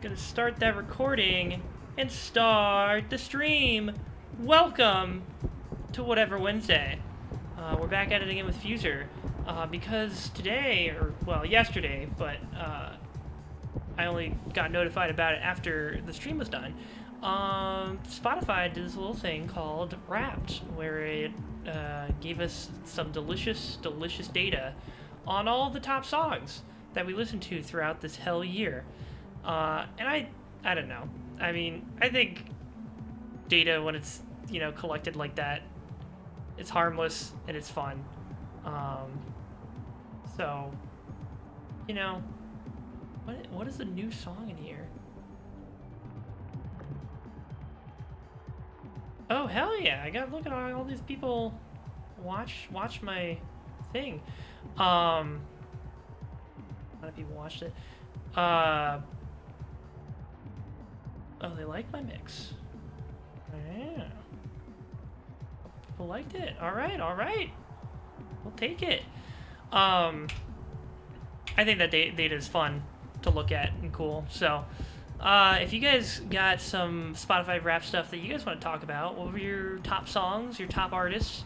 Gonna start that recording and start the stream. Welcome to Whatever Wednesday. We're back at it again with FUSER. Because today, or well, yesterday, but I only got notified about it after the stream was done. Spotify did this little thing called Wrapped, where it gave us some delicious data on all the top songs that we listened to throughout this hell year. And I don't know. I mean, I think data, when it's, collected like that, it's harmless and it's fun. So, what is the new song in here? Oh, hell yeah. I gotta look at all these people watch my thing. A lot of people watched it. Oh, they like my mix. Yeah. People liked it. All right. We'll take it. I think that data is fun to look at and cool. So, if you guys got some Spotify rap stuff that you guys want to talk about, what were your top songs, your top artists?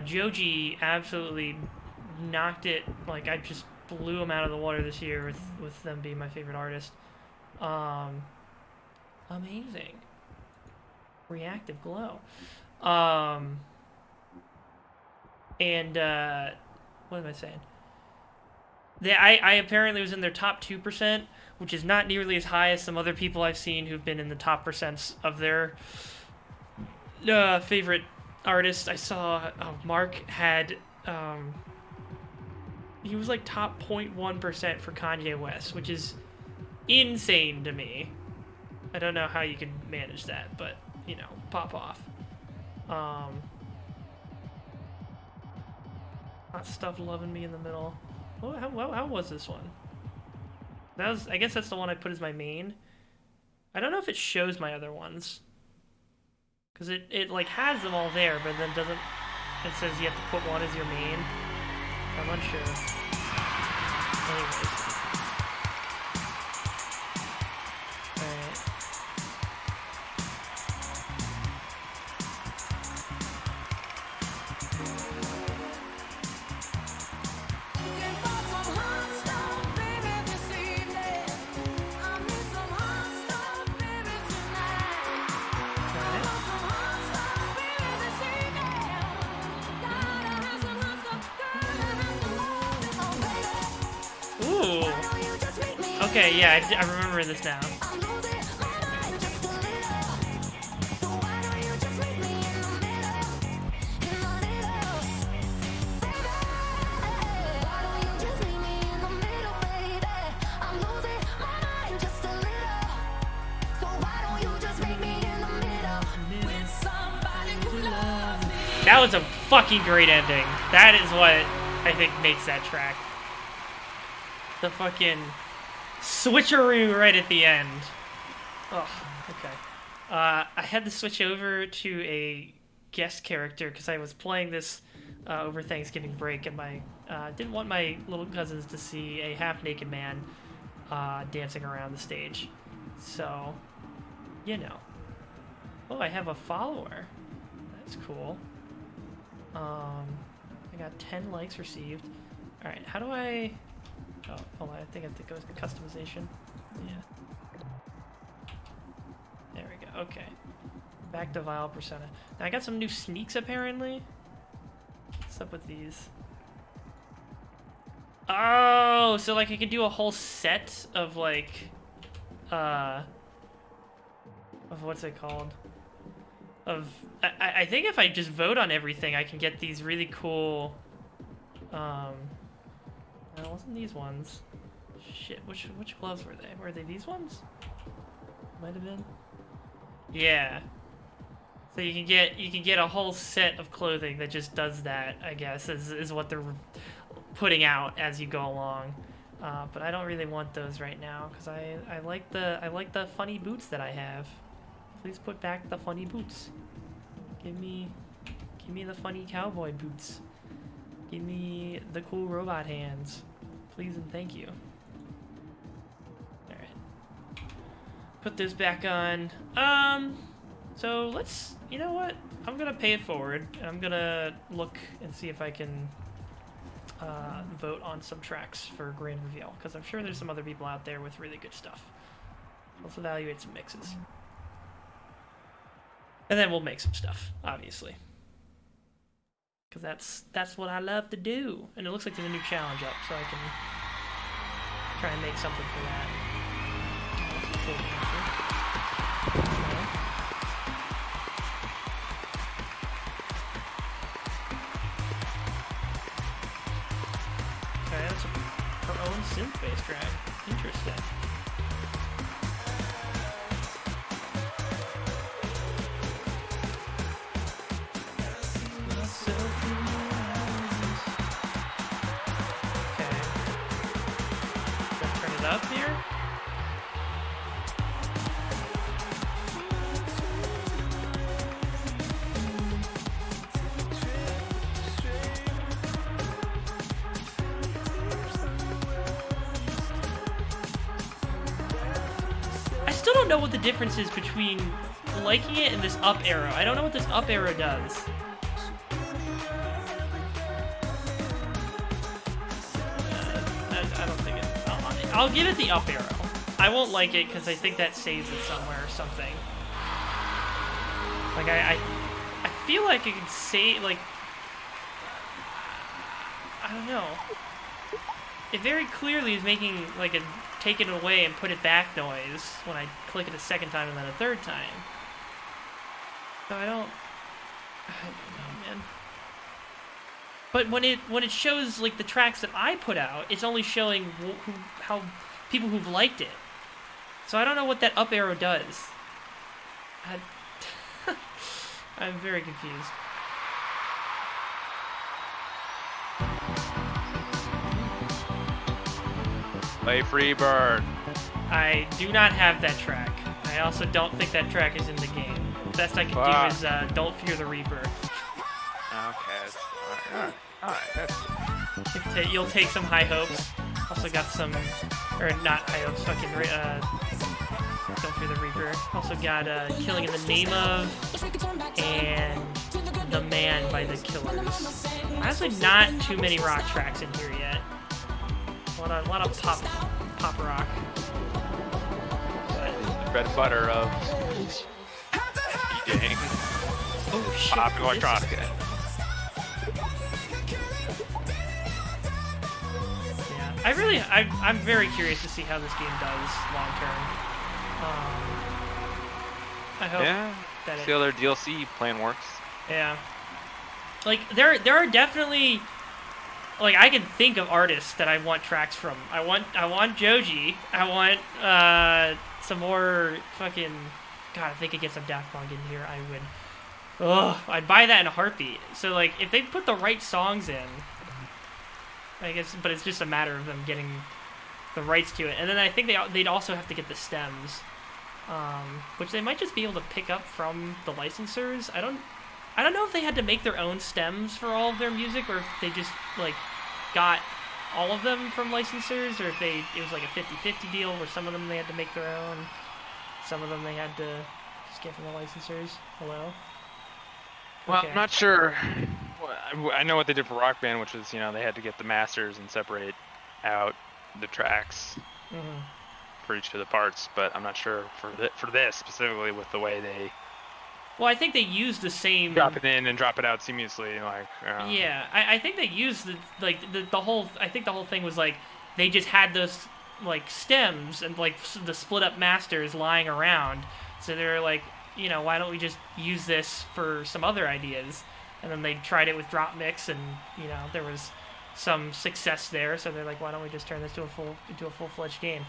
Joji absolutely knocked it. Like, I just blew him out of the water this year with them being my favorite artist. Amazing. Reactive Glow. And what am I saying? I apparently was in their top 2%, which is not nearly as high as some other people I've seen who've been in the top percents of their favorite artists. I saw Mark had he was like top 0.1% for Kanye West, which is insane to me. I don't know how you can manage that, but pop off. Hot Stuff Loving Me in the Middle. How was this one? I guess that's the one I put as my main. I don't know if it shows my other ones, because it like has them all there, but then doesn't. It says you have to put one as your main. I'm unsure. Anyways. Alright. Okay, yeah, I remember this now. That was a fucking great ending. That is what I think makes that track. The fucking switcheroo right at the end. Oh, okay. I had to switch over to a guest character because I was playing this over Thanksgiving break, and my didn't want my little cousins to see a half-naked man dancing around the stage. So, Oh, I have a follower. That's cool. I got 10 likes received. All right, how do I? Oh, hold on, I think I have to go to customization. Yeah. There we go, okay. Back to Vile Persona. Now I got some new sneaks apparently. What's up with these? Oh, so like I could do a whole set of like, of what's it called? I think if I just vote on everything, I can get these really cool, no, it wasn't these ones. Shit, which gloves were they? Were they these ones? Might have been. Yeah. So you can get a whole set of clothing that just does that, I guess, is what they're putting out as you go along. But I don't really want those right now because I like the funny boots that I have. Please put back the funny boots. Give me the funny cowboy boots. Give me the cool robot hands. Please and thank you. Alright. Put this back on. So let's, you know what? I'm gonna pay it forward, and I'm gonna look and see if I can vote on some tracks for grand reveal, because I'm sure there's some other people out there with really good stuff. Let's evaluate some mixes. And then we'll make some stuff, obviously. Because that's what I love to do. And it looks like there's a new challenge up, so I can try and make something for that. Okay, that's her own synth-based track. Interesting. Up here? I still don't know what the difference is between liking it and this up arrow. I don't know what this up arrow does. I don't think it... I'll give it the up arrow. I won't like it because I think that saves it somewhere or something. Like, I feel like it could save, like... I don't know. It very clearly is making, like, a take it away and put it back noise when I click it a second time and then a third time. So I don't know, man. But when it shows, like, the tracks that I put out, it's only showing how people who've liked it. So I don't know what that up arrow does. I'm very confused. Play Freebird. I do not have that track. I also don't think that track is in the game. The best I can do is Don't Fear the Reaper. Okay. Alright. You'll take some high hopes. Also got some, or not high hopes, fucking, Don't Fear the Reaper. Also got Killing in the Name of, and The Man by The Killers. Honestly, not too many rock tracks in here yet. A lot of pop rock. The bread and butter of DJing. Oh shit. Pop electronic. Yeah. I'm very curious to see how this game does long term. I hope that see how their DLC plan works. Yeah. Like there are definitely, like, I can think of artists that I want tracks from. I want Joji. I want some more fucking, God, if they could get some Daft Punk in here, I would. Ugh, I'd buy that in a heartbeat. So, like, if they put the right songs in, I guess, but it's just a matter of them getting the rights to it. And then I think they'd also have to get the stems, which they might just be able to pick up from the licensors. I don't know if they had to make their own stems for all of their music, or if they just, like, got all of them from licensors, or if it was like a 50-50 deal where some of them they had to make their own, some of them they had to just get from the licensors. Hello? Well, Okay. I'm not sure. I know what they did for Rock Band, which was, they had to get the masters and separate out the tracks for each of the parts, but I'm not sure for this specifically with the way they... Well, I think they used the same... Drop it in and drop it out seamlessly, like... Yeah, I think they used the whole... I think the whole thing was, like, they just had those, like, stems and, like, the split-up masters lying around. So they were like, why don't we just use this for some other ideas? And then they tried it with drop mix, and, there was some success there. So they're like, why don't we just turn this into a full-fledged game?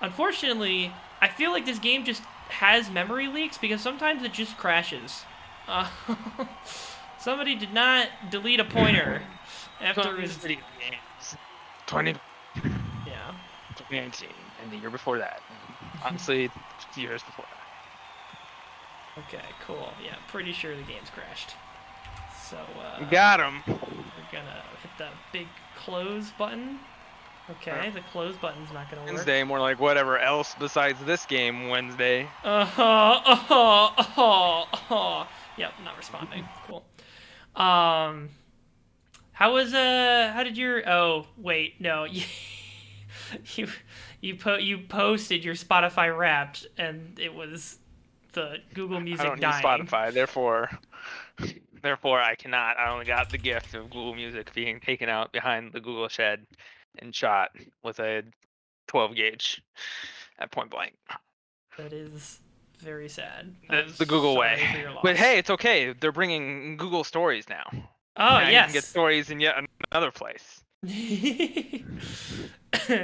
Unfortunately, I feel like this game just has memory leaks, because sometimes it just crashes. Somebody did not delete a pointer after his video games. 2019, and the year before that. Honestly, years before that. Okay, cool. Yeah, pretty sure the game's crashed. So, you got him. We're gonna hit the big close button. Okay, the close button's not gonna work. Wednesday, more like whatever else besides this game Wednesday. Yep, not responding. Cool. How did your? Oh, wait, no, you posted your Spotify Wrapped, and it was the Google Music I don't dying. use Spotify, therefore I cannot. I only got the gift of Google Music being taken out behind the Google shed and shot with a 12 gauge at point blank. That is very sad. That's the Google sorry way. for your loss. But hey, it's okay. They're bringing Google Stories now. Oh, now yes. You can get stories in yet another place.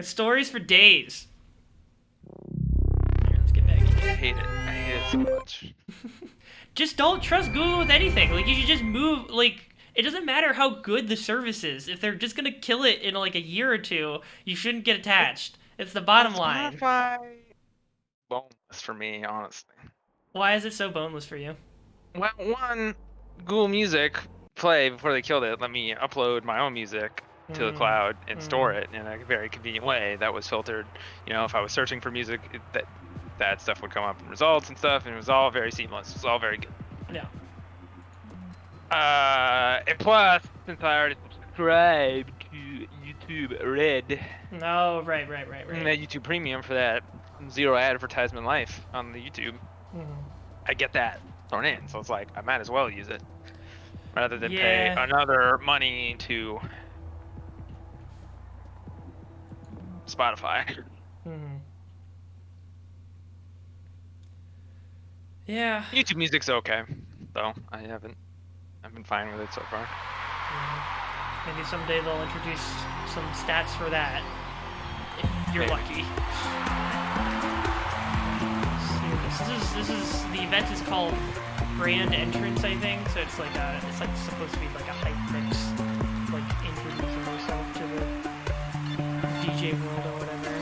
Stories for days. Here, let's get back in here. I hate it so much. Just don't trust Google with anything. Like, you should just move, like, it doesn't matter how good the service is. If they're just gonna kill it in, like, a year or two, you shouldn't get attached. It's the bottom line. Spotify, boneless for me, honestly. Why is it so boneless for you? Well, one, Google Music Play, before they killed it, let me upload my own music to the cloud and store it in a very convenient way that was filtered. You know, if I was searching for music, that stuff would come up in results and stuff, and it was all very seamless. It was all very good. Yeah. And plus, since I already subscribed to YouTube Red. No, right. And that YouTube Premium for that zero advertisement life on the YouTube. I get that thrown in, so it's like I might as well use it rather than pay another money to Spotify. Yeah. YouTube Music's okay, though. I've been fine with it so far. Maybe someday they'll introduce some stats for that, if you're lucky. This is the event is called Grand Entrance, I think. So it's like supposed to be like a hype mix, like introducing yourself to the DJ world or whatever.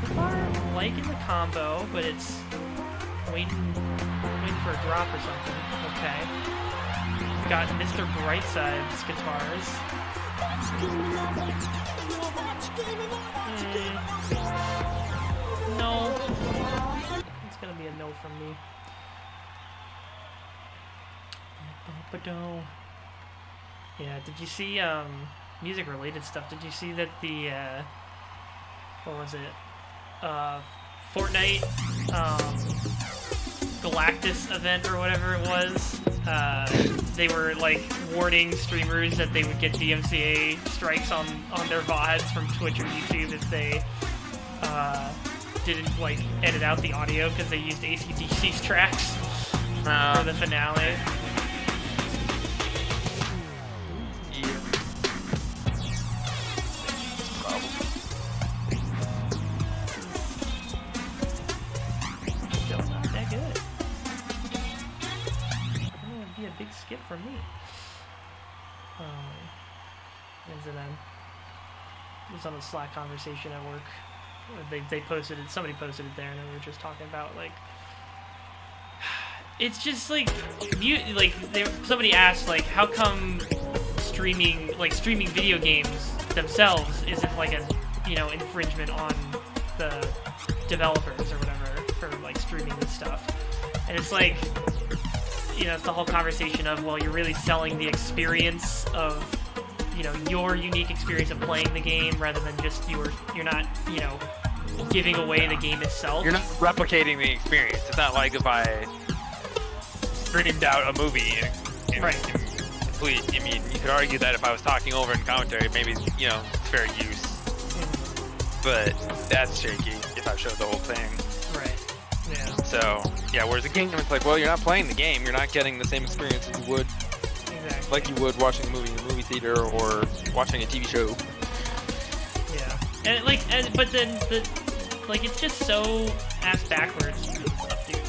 So far, I'm liking the combo, but it's waiting for a drop or something. Okay. We've got Mr. Brightside's guitars. No. It's gonna be a no from me. Yeah, did you see music related stuff? Did you see that the what was it? Fortnite Galactus event or whatever it was. They were like warning streamers that they would get DMCA strikes on their VODs from Twitch or YouTube if they didn't like edit out the audio because they used AC/DC's tracks for the finale. Still not that good. That would be a big skip for me. And then it was on a Slack conversation at work. They posted it. Somebody posted it there, and we were just talking about like, it's just like, somebody asked like, how come streaming video games themselves isn't like a infringement on the developers or whatever for like streaming this stuff, and it's like, it's the whole conversation of, well, you're really selling the experience of your unique experience of playing the game rather than just you're not giving away the game itself. You're not replicating the experience. It's not like if I streamed out a movie and right. complete. I mean, you could argue that if I was talking over in commentary, maybe fair use. But that's shaky if I showed the whole thing. Right. Yeah. So yeah, whereas a game, it's like, well, you're not playing the game. You're not getting the same experience as you would. Exactly. Like you would watching a movie in a movie theater or watching a TV show. Yeah, and but then it's just so ass backwards, dude.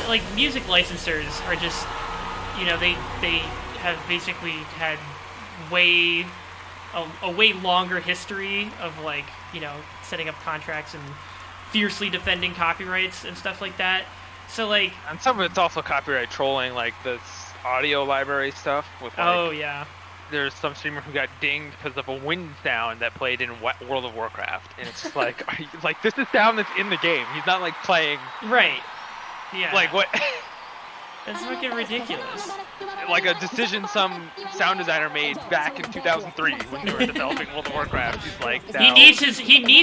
Like music licensors are just, they have basically had a way longer history of like, setting up contracts and fiercely defending copyrights and stuff like that. So like, and some of it's also copyright trolling, like this audio library stuff with like, oh yeah, there's some streamer who got dinged because of a wind sound that played in World of Warcraft, and it's just like, like this is sound that's in the game. He's not like playing. Right. Yeah. Like what? That's fucking ridiculous. Like a decision some sound designer made back in 2003 when they were developing World of Warcraft. He's like, he needs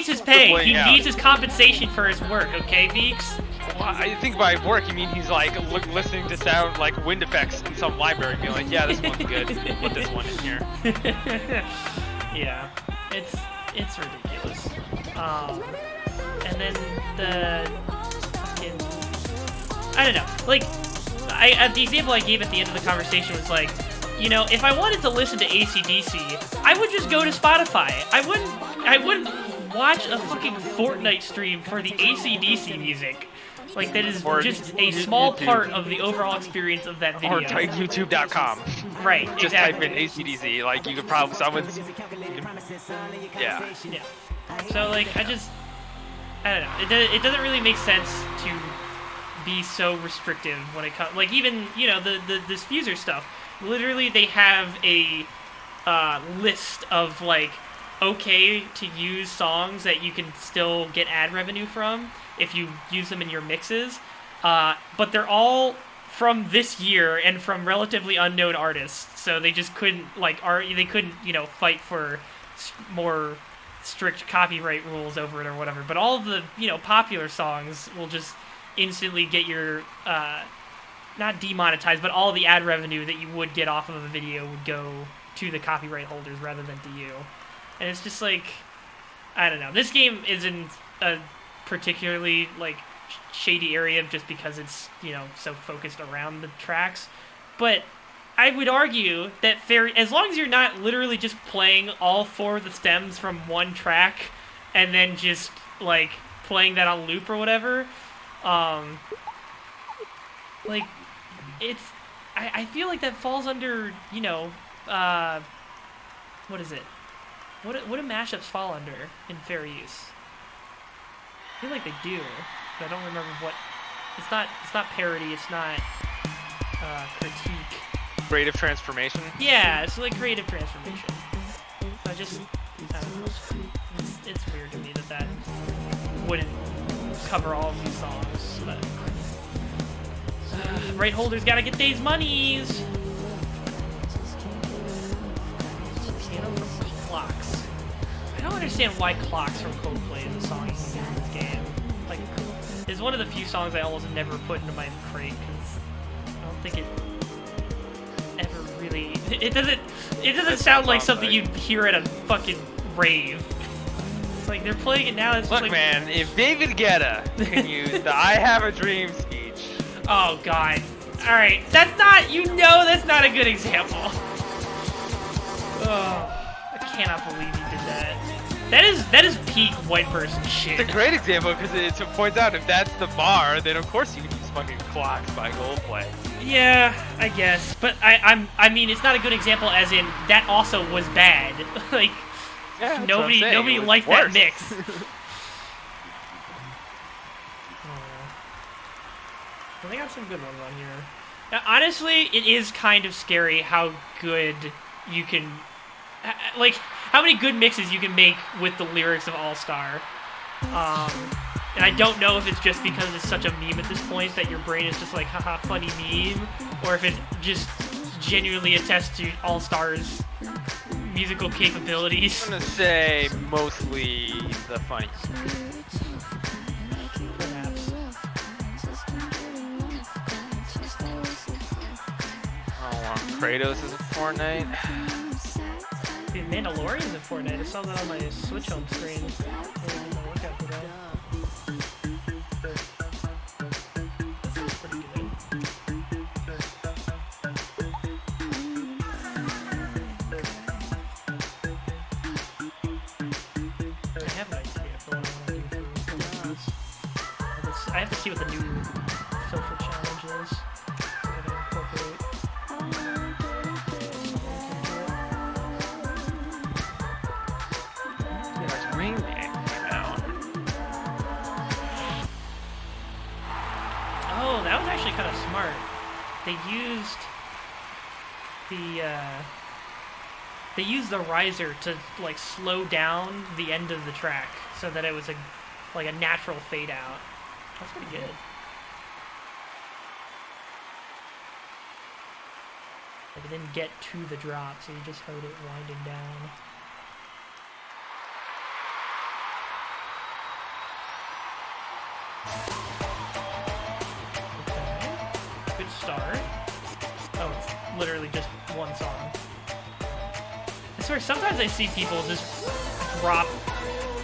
his pay. He out. needs his compensation for his work. Okay, Beeks. Well, I think by work you mean he's like listening to sound like wind effects in some library, and being like, yeah, this one's good. Put this one in here. Yeah, it's ridiculous. And then the fucking, I don't know, like. The example I gave at the end of the conversation was like, you know, if I wanted to listen to AC/DC, I would just go to Spotify. I wouldn't watch a fucking Fortnite stream for the AC/DC music. Like, that is just a small part of the overall experience of that video. Or type YouTube.com. Right, just exactly. type in AC/DC. Like, you could probably, someone's... Yeah. Yeah. So, like, I don't know. It doesn't really make sense to be so restrictive when it comes, like, even, you know, this FUSER stuff, literally they have a list of, like, okay to use songs that you can still get ad revenue from if you use them in your mixes, but they're all from this year and from relatively unknown artists, so they just couldn't, like, they couldn't, you know, fight for more strict copyright rules over it or whatever, but all of the, you know, popular songs will just instantly get your, not demonetized, but all the ad revenue that you would get off of a video would go to the copyright holders rather than to you. And it's just like, I don't know. This game is in a particularly, like, shady area just because it's, you know, so focused around the tracks. But I would argue that as long as you're not literally just playing all 4 of the stems from one track and then just, like, playing that on loop or whatever, like, it's, I feel like that falls under, you know, what is it? What do mashups fall under in fair use? I feel like they do, but I don't remember what. It's not parody. It's not critique. Creative transformation. Yeah, it's like creative transformation. So I don't know. It's weird to me that wouldn't cover all of these songs, but right holders gotta get these monies. Piano from Clocks. I don't understand why Clocks from Coldplay is a song you can use in this game. Like, it's one of the few songs I almost never put into my crate because I don't think it ever really. It doesn't sound like something you'd hear at a fucking rave. Like, they're playing it now. It's Look, just like, man, if David Guetta can use the "I Have a Dream" speech. Oh God! All right, that's not. You know, that's not a good example. Oh, I cannot believe you did that. That is peak white person shit. It's a great example because it points out if that's the bar, then of course you can use fucking Clocks by Coldplay. Yeah, I guess, but I mean, it's not a good example. As in, that also was bad. Like. Yeah, nobody liked that mix. Well, they got some good ones on here. Now, honestly, it is kind of scary how good you can, like, how many good mixes you can make with the lyrics of All Star. And I don't know if it's just because it's such a meme at this point that your brain is just like, haha, funny meme, or if it just genuinely attests to All Star's musical capabilities. I'm gonna say mostly the funny. Perhaps. Oh, Kratos is in Fortnite. Dude, Mandalorian's in Fortnite. I saw that on my Switch home screen. I have to see what the new social challenge is. I'm gonna incorporate. There's Ring Man came out. Oh, that was actually kind of smart. They used they used the riser to like slow down the end of the track so that it was like a natural fade out. That's pretty good. Like it didn't get to the drop, so you just heard it winding down. Okay. Good start. Oh, it's literally just one song. I swear, sometimes I see people just drop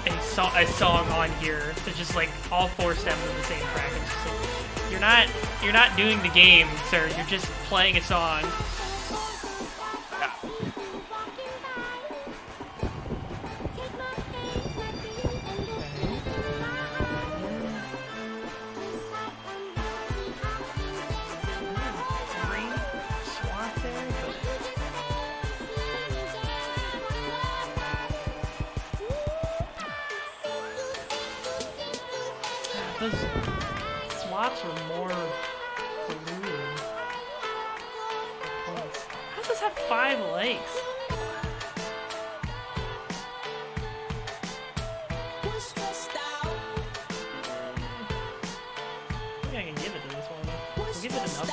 a song on here to just like all 4 stems of the same track. It's just like, you're not doing the game, sir. You're just playing a song. Those swaps are more fluid. How does this have 5 legs? I think I can give it to this one. We'll give it another.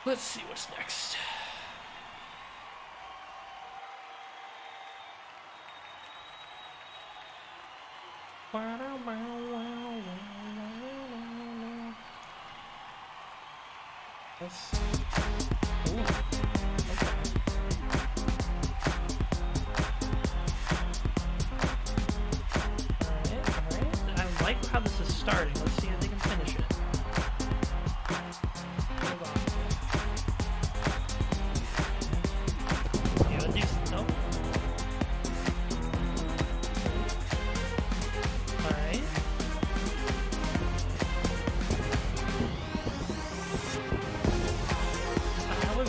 Let's see what's next. Let's... Ooh. Okay. Alright. I like how this is starting. Let's see if they can finish it.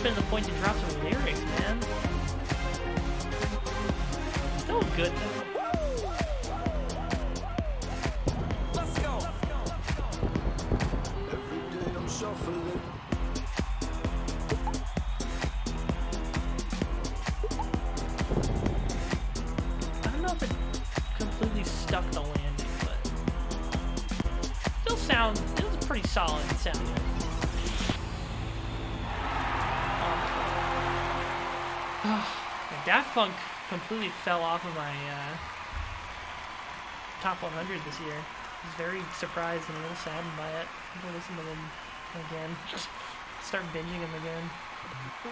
Been the point to drop some lyrics, man. Still good though. Let's go. Every day I'm shuffling. I don't know if it completely stuck the landing, but it was pretty solid sounding. Daft Punk completely fell off of my top 100 this year. I was very surprised and a little saddened by it. I'm gonna listen to them again. Start binging them again.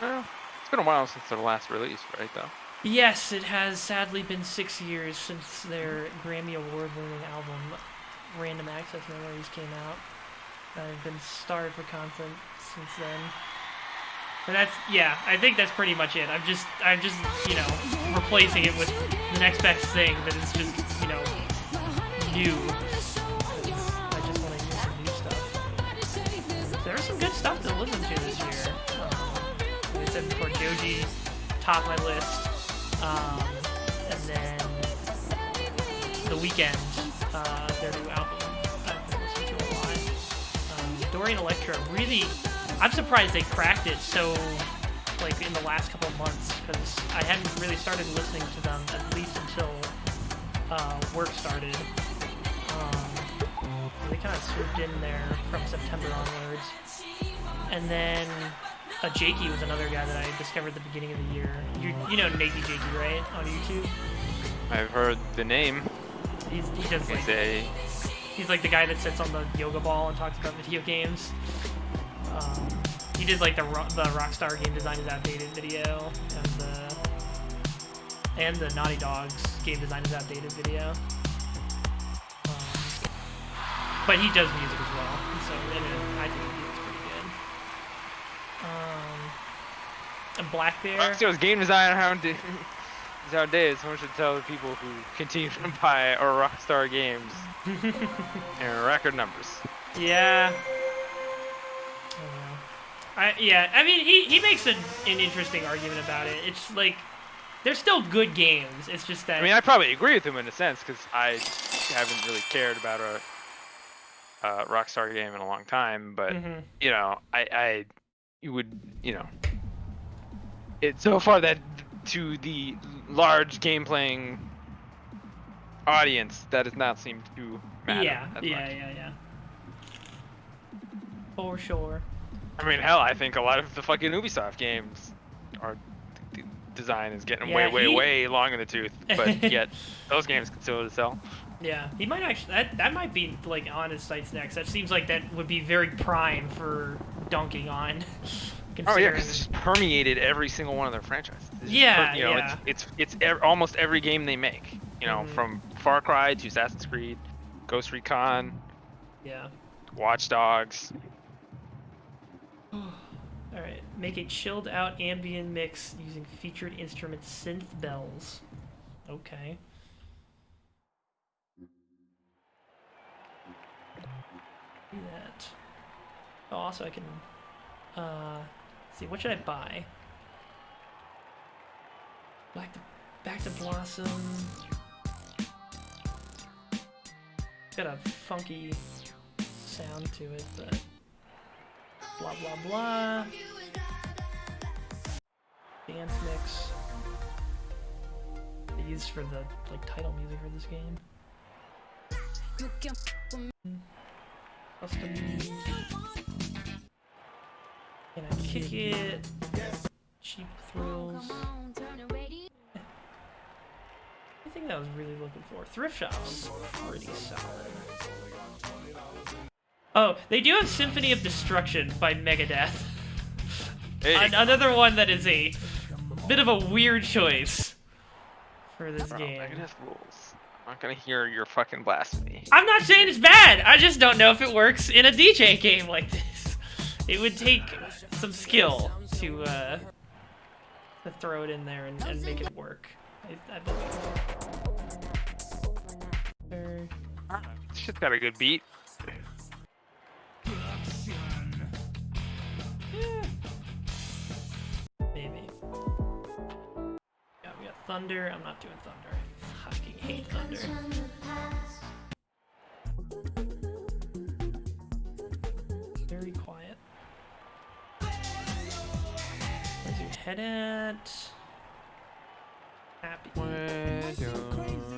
Well, it's been a while since their last release, right, though? Yes, it has sadly been 6 years since their Grammy Award-winning album, Random Access Memories, came out. I've been starved for content since then. But I think that's pretty much it. I'm just, replacing it with the next best thing that is just, new. I just want to hear some new stuff. There's some good stuff to listen to this year. Like I said before, Joji topped my list. And then The Weeknd, their new album, I've been listening to a lot. Dorian Electra, really... I'm surprised they cracked it so, in the last couple of months, because I hadn't really started listening to them at least until work started. They kind of swooped in there from September onwards. And then Jakey was another guy that I discovered at the beginning of the year. You know Nakey Jakey, right? On YouTube? I've heard the name. He does he's like the guy that sits on the yoga ball and talks about video games. He did the Rockstar Game Design is Outdated video and the Naughty Dogs Game Design is Outdated video. But he does music as well, so I think it's pretty good. And Black Bear. Rockstar's Game Design is outdated. Someone should tell the people who continue to buy our Rockstar games in record numbers. Yeah. Yeah, I mean, he makes an interesting argument about it. It's like, they're still good games. It's just that... I mean, I probably agree with him in a sense, because I haven't really cared about a Rockstar game in a long time, but, you know, you would, you know, it's so far that to the large game-playing audience, that does not seem to matter as much. Yeah. For sure. I mean, hell, I think a lot of the fucking Ubisoft games are... the design is getting way long in the tooth, but yet those games can still sell. Yeah, he might actually... That might be, like, on his sights next. That seems like that would be very prime for dunking on. Oh yeah, because it's permeated every single one of their franchises. It's almost every game they make. You know, from Far Cry to Assassin's Creed, Ghost Recon, Watch Dogs. All right, make a chilled out ambient mix using featured instrument synth bells. Okay. Do that. Oh, also I can. Let's see, what should I buy? Back to Blossom. Got a funky sound to it, but blah blah blah. Dance mix. I used for the title music for this game. Custom. Can I kick it? Cheap thrills. I think that was really looking for. Thrift shop was pretty solid. Oh, they do have Symphony of Destruction by Megadeth. Hey. Another one that is a bit of a weird choice for this game. Megadeth rules. I'm not gonna hear your fucking blasphemy. I'm not saying it's bad. I just don't know if it works in a DJ game like this. It would take some skill to throw it in there and make it work. I believe. This shit's got a good beat. Maybe. Yeah, we got Thunder. I'm not doing Thunder. I fucking hate Thunder. Very quiet. Where's your head at? Happy. Where's your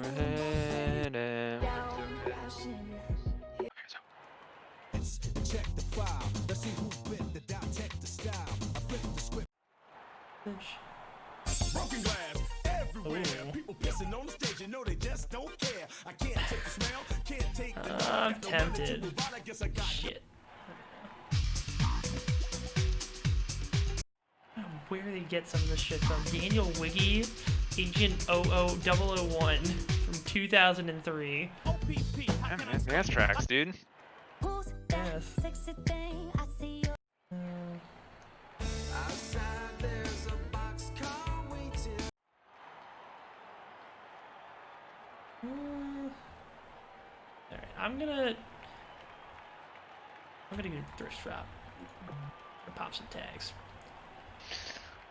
head at? Check the file. Let's see who bit the dissect the style. I flip the script. Broken glass everywhere. People pissing on the stage, you know they just don't care. I can't take the smell, can't take the I'm tempted. Shit. Where they get some of this shit from? Daniel Wiggy, Agent 00001 from 2003. Dance tracks, dude. Yes. Alright, I'm gonna do thrift shop. Pop some tags.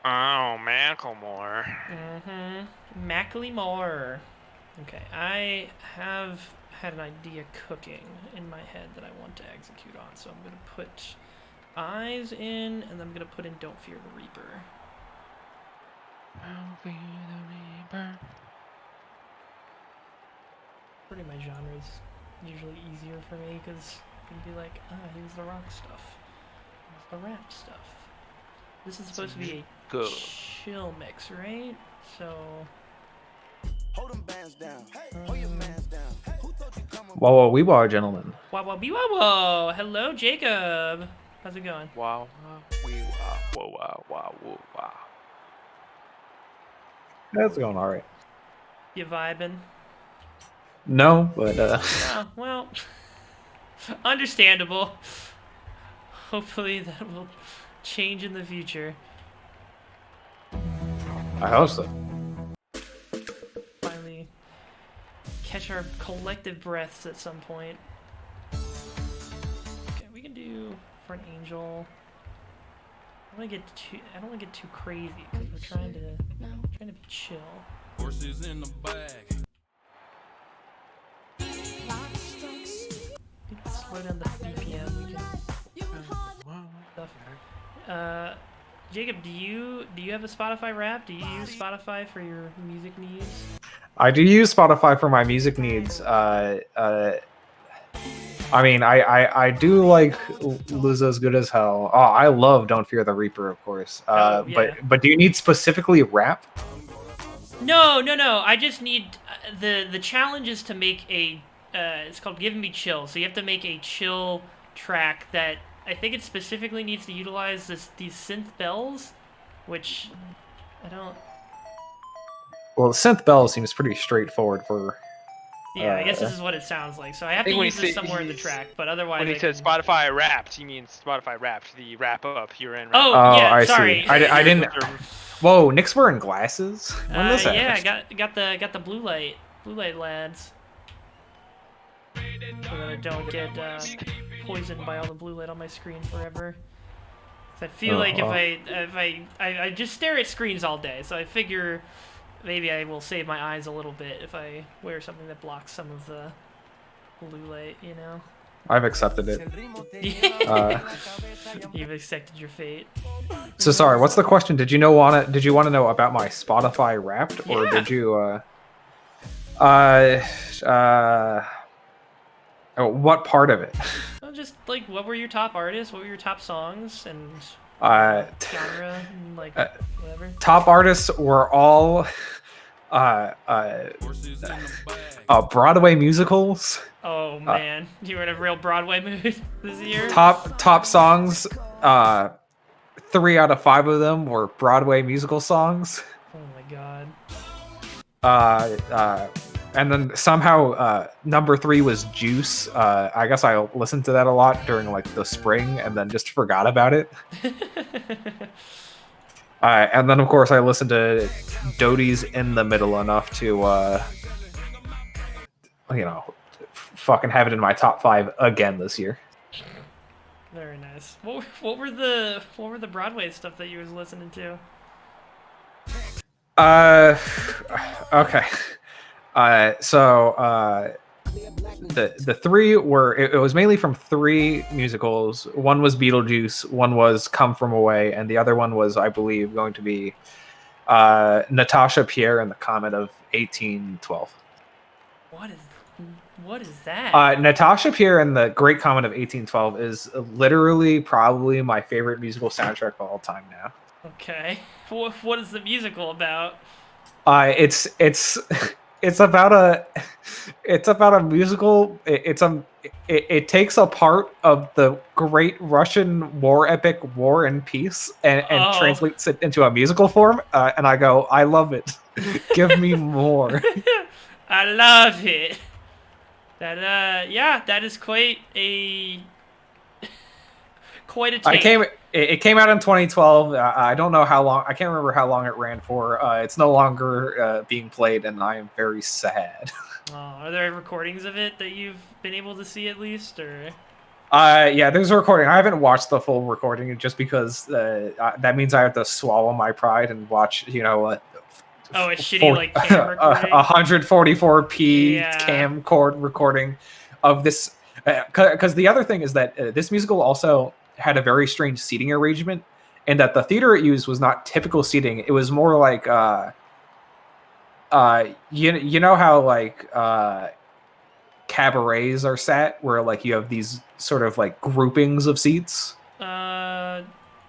Oh, Macklemore. Macklemore. Okay, I have had an idea cooking in my head that I want to execute on, so I'm gonna put Eyes in, and I'm gonna put in Don't Fear the Reaper. Don't fear the Reaper. Pretty my genre is usually easier for me, because you can be like, here's the rock stuff. Here's the rap stuff. This is supposed to be a chill mix, right? So... Hold them bands down. Hold your mans down. Who thought you come Whoa, whoa, we are gentlemen. Whoa. Hello, Jacob. How's it going? Wow, wow. That's going all right. You vibing? No, but Oh, well, understandable. Hopefully that will change in the future. I hope so. Finally catch our collective breaths at some point. Okay, we can do for an angel. I don't want to get too crazy because we're trying to be chill. Horses in the bag. We can slow down the BPM. We can stuff. Jacob, do you have a Spotify Wrapped? Do you use Spotify for your music needs? I do use Spotify for my music needs. I mean, I do like Lizzo's Good as Hell. Oh, I love Don't Fear the Reaper, of course. Yeah. But do you need specifically rap? No. I just need the challenge is to make a. It's called Give Me Chill. So you have to make a chill track that I think it specifically needs to utilize these synth bells, which I don't. Well, the synth bell seems pretty straightforward for. Yeah, I guess this is what it sounds like. So I have to think when use he this say- somewhere in the track, but otherwise. When he I says can... Spotify Wrapped, he means Spotify Wrapped, the wrap up you're in. Oh, Oh, yeah, I sorry. see. I didn't. Whoa, Nick's wearing glasses. When this yeah, happened? got the blue light lads. So that I don't get poisoned by all the blue light on my screen forever. So I feel like if I just stare at screens all day, so I figure maybe I will save my eyes a little bit if I wear something that blocks some of the blue light, you know. I've accepted it. You've accepted your fate. So sorry, what's the question? Did you want to know about my Spotify Wrapped, or Yeah. did you what part of it? Well, just like what were your top artists? What were your top songs and genre and like whatever? Top artists were all Horses in the bag. Broadway musicals. Oh man, you were in a real Broadway mood this year. Top songs. 3 out of 5 of them were Broadway musical songs. Oh my god. And then somehow number 3 was Juice. I guess I listened to that a lot during like the spring, and then just forgot about it. And then of course I listened to Doty's In the Middle enough to fucking have it in my top 5 again this year. Very nice. What were the Broadway stuff that you was listening to? Okay. The 3 were it was mainly from 3 musicals. One was Beetlejuice, one was Come From Away, and the other one was, I believe, going to be Natasha Pierre and the Comet of 1812. What is that? Natasha Pierre and the Great Comet of 1812 is literally probably my favorite musical soundtrack of all time now. Okay. What is the musical about? It's about a musical. It takes a part of the Great Russian War epic War and Peace and translates it into a musical form. And I go, I love it. Give me more. I love it. That is quite a take. It came out in 2012. I don't know how long. I can't remember how long it ran for. It's no longer being played, and I am very sad. Are there recordings of it that you've been able to see at least, or? Yeah, there's a recording. I haven't watched the full recording just because that means I have to swallow my pride and watch, Oh, it's shitty like cam recording. 144p Yeah. camcord recording of this. Because the other thing is that this musical also had a very strange seating arrangement, and that the theater it used was not typical seating. It was more like you know how like cabarets are sat, where like you have these sort of like groupings of seats.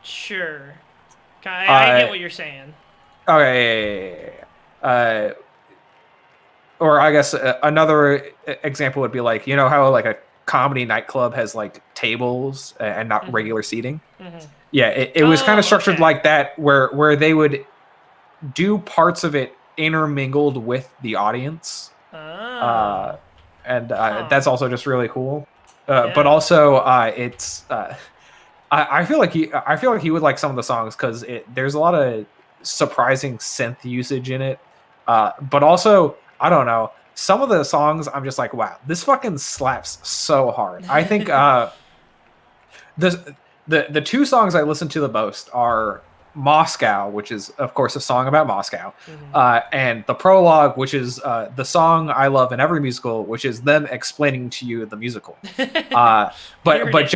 Sure. I get what you're saying. Okay. Or I guess another example would be like, you know how like a comedy nightclub has like tables and not regular seating? Mm-hmm. Yeah, it was kind of structured okay. like that, where they would do parts of it intermingled with the audience. And that's also just really cool. But also, it's I feel like he would like some of the songs because there's a lot of surprising synth usage in it. But also, I don't know, some of the songs I'm just like, wow, this fucking slaps so hard. I think the two songs I listen to the most are Moscow, which is of course a song about Moscow, and the prologue, which is the song I love in every musical, which is them explaining to you the musical. But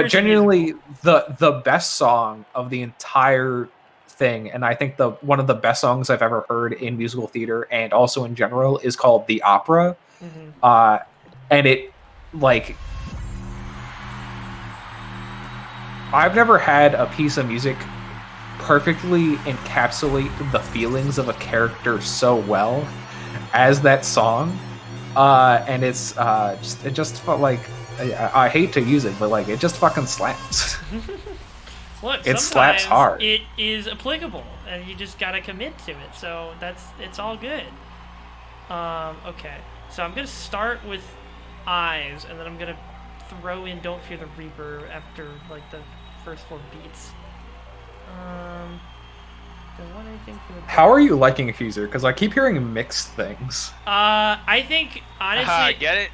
genuinely the best song of the entire thing, and I think one of the best songs I've ever heard in musical theater and also in general, is called The Opera. And it, like, I've never had a piece of music perfectly encapsulate the feelings of a character so well as that song. And it just felt like, I hate to use it, but like, it just fucking slaps. Look, it slaps hard. It is applicable, and you just gotta commit to it. So it's all good. Okay, so I'm gonna start with Eyes, and then I'm gonna throw in Don't Fear the Reaper after like the first 4 beats. Don't want anything for the. How are you liking FUSER? Because I keep hearing mixed things. I think honestly. Get it?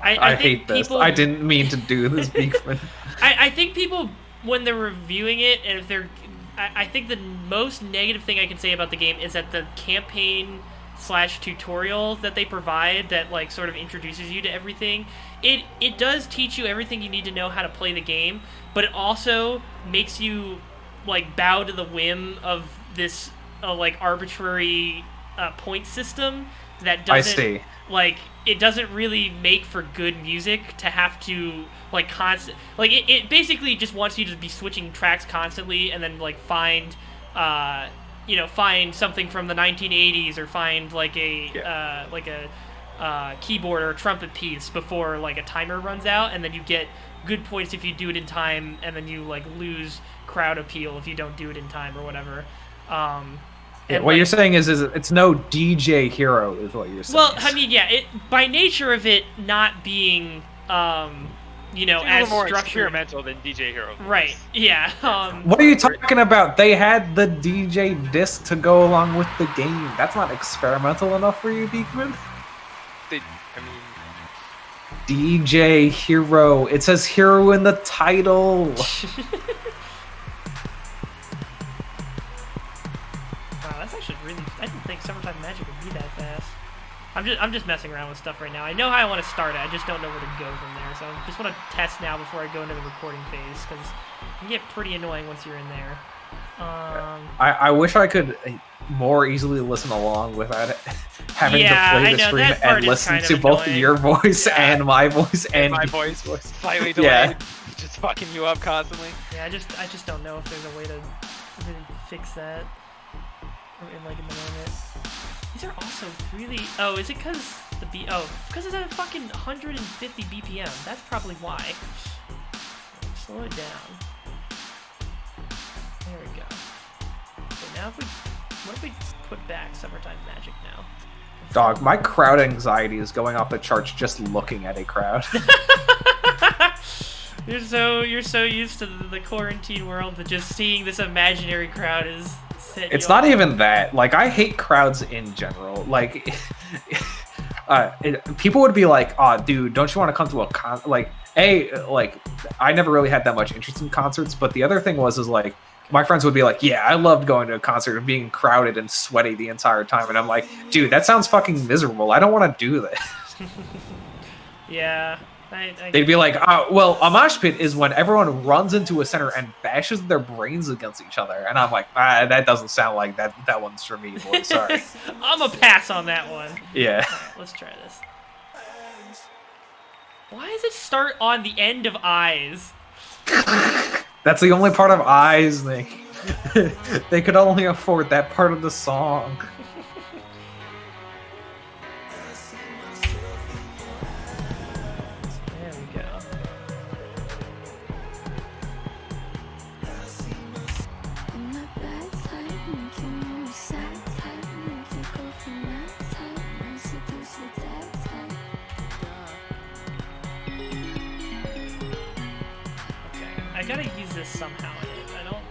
I hate this. I didn't mean to do this, Beekman. I think people, when they're reviewing it, and if they're, I think the most negative thing I can say about the game is that the campaign / tutorial that they provide, that like sort of introduces you to everything, it does teach you everything you need to know how to play the game, but it also makes you like bow to the whim of this like arbitrary point system that doesn't like, it doesn't really make for good music to have to like it basically just wants you to be switching tracks constantly, and then like find something from the 1980s, or find like a keyboard or trumpet piece before like a timer runs out, and then you get good points if you do it in time, and then you like lose crowd appeal if you don't do it in time or whatever. What you're saying is it's no DJ Hero, is what you're saying. Well, I mean, yeah, it by nature of it not being as more structured, experimental than DJ Hero. Right? Yeah. What are you talking about? They had the DJ disc to go along with the game. That's not experimental enough for you, Beekman? DJ Hero. It says Hero in the title. That's actually really. I didn't think Summertime Magic would be that fast. I'm just messing around with stuff right now. I know how I want to start it. I just don't know where to go from there. So I just want to test now before I go into the recording phase, because it can get pretty annoying once you're in there. I wish I could more easily listen along without having to play the screen and listen to both your voice and my voice and my voice slightly delayed, just fucking you up constantly. Yeah, I just don't know if there's a way to really fix that in the moment. These are also really. Oh, is it because the because it's at fucking 150 BPM. That's probably why. Slow it down. There we go. Okay, now what if we put back Summertime Magic now? Dog, my crowd anxiety is going off the charts just looking at a crowd. You're so used to the quarantine world that just seeing this imaginary crowd is. It's not even that. Like, I hate crowds in general. Like, people would be like, "Oh, dude, don't you want to come to a concert?" Like, I never really had that much interest in concerts. But the other thing was like, my friends would be like, "Yeah, I loved going to a concert and being crowded and sweaty the entire time." And I'm like, "Dude, that sounds fucking miserable. I don't want to do that." Yeah. They'd be like, well, a mosh pit is when everyone runs into a center and bashes their brains against each other. And I'm like, that doesn't sound like that one's for me, boy. Sorry. I'm a pass on that one. Yeah. Right, let's try this. Why does it start on the end of Eyes? That's the only part of Eyes, Nick. They could only afford that part of the song. I gotta use this somehow. I don't.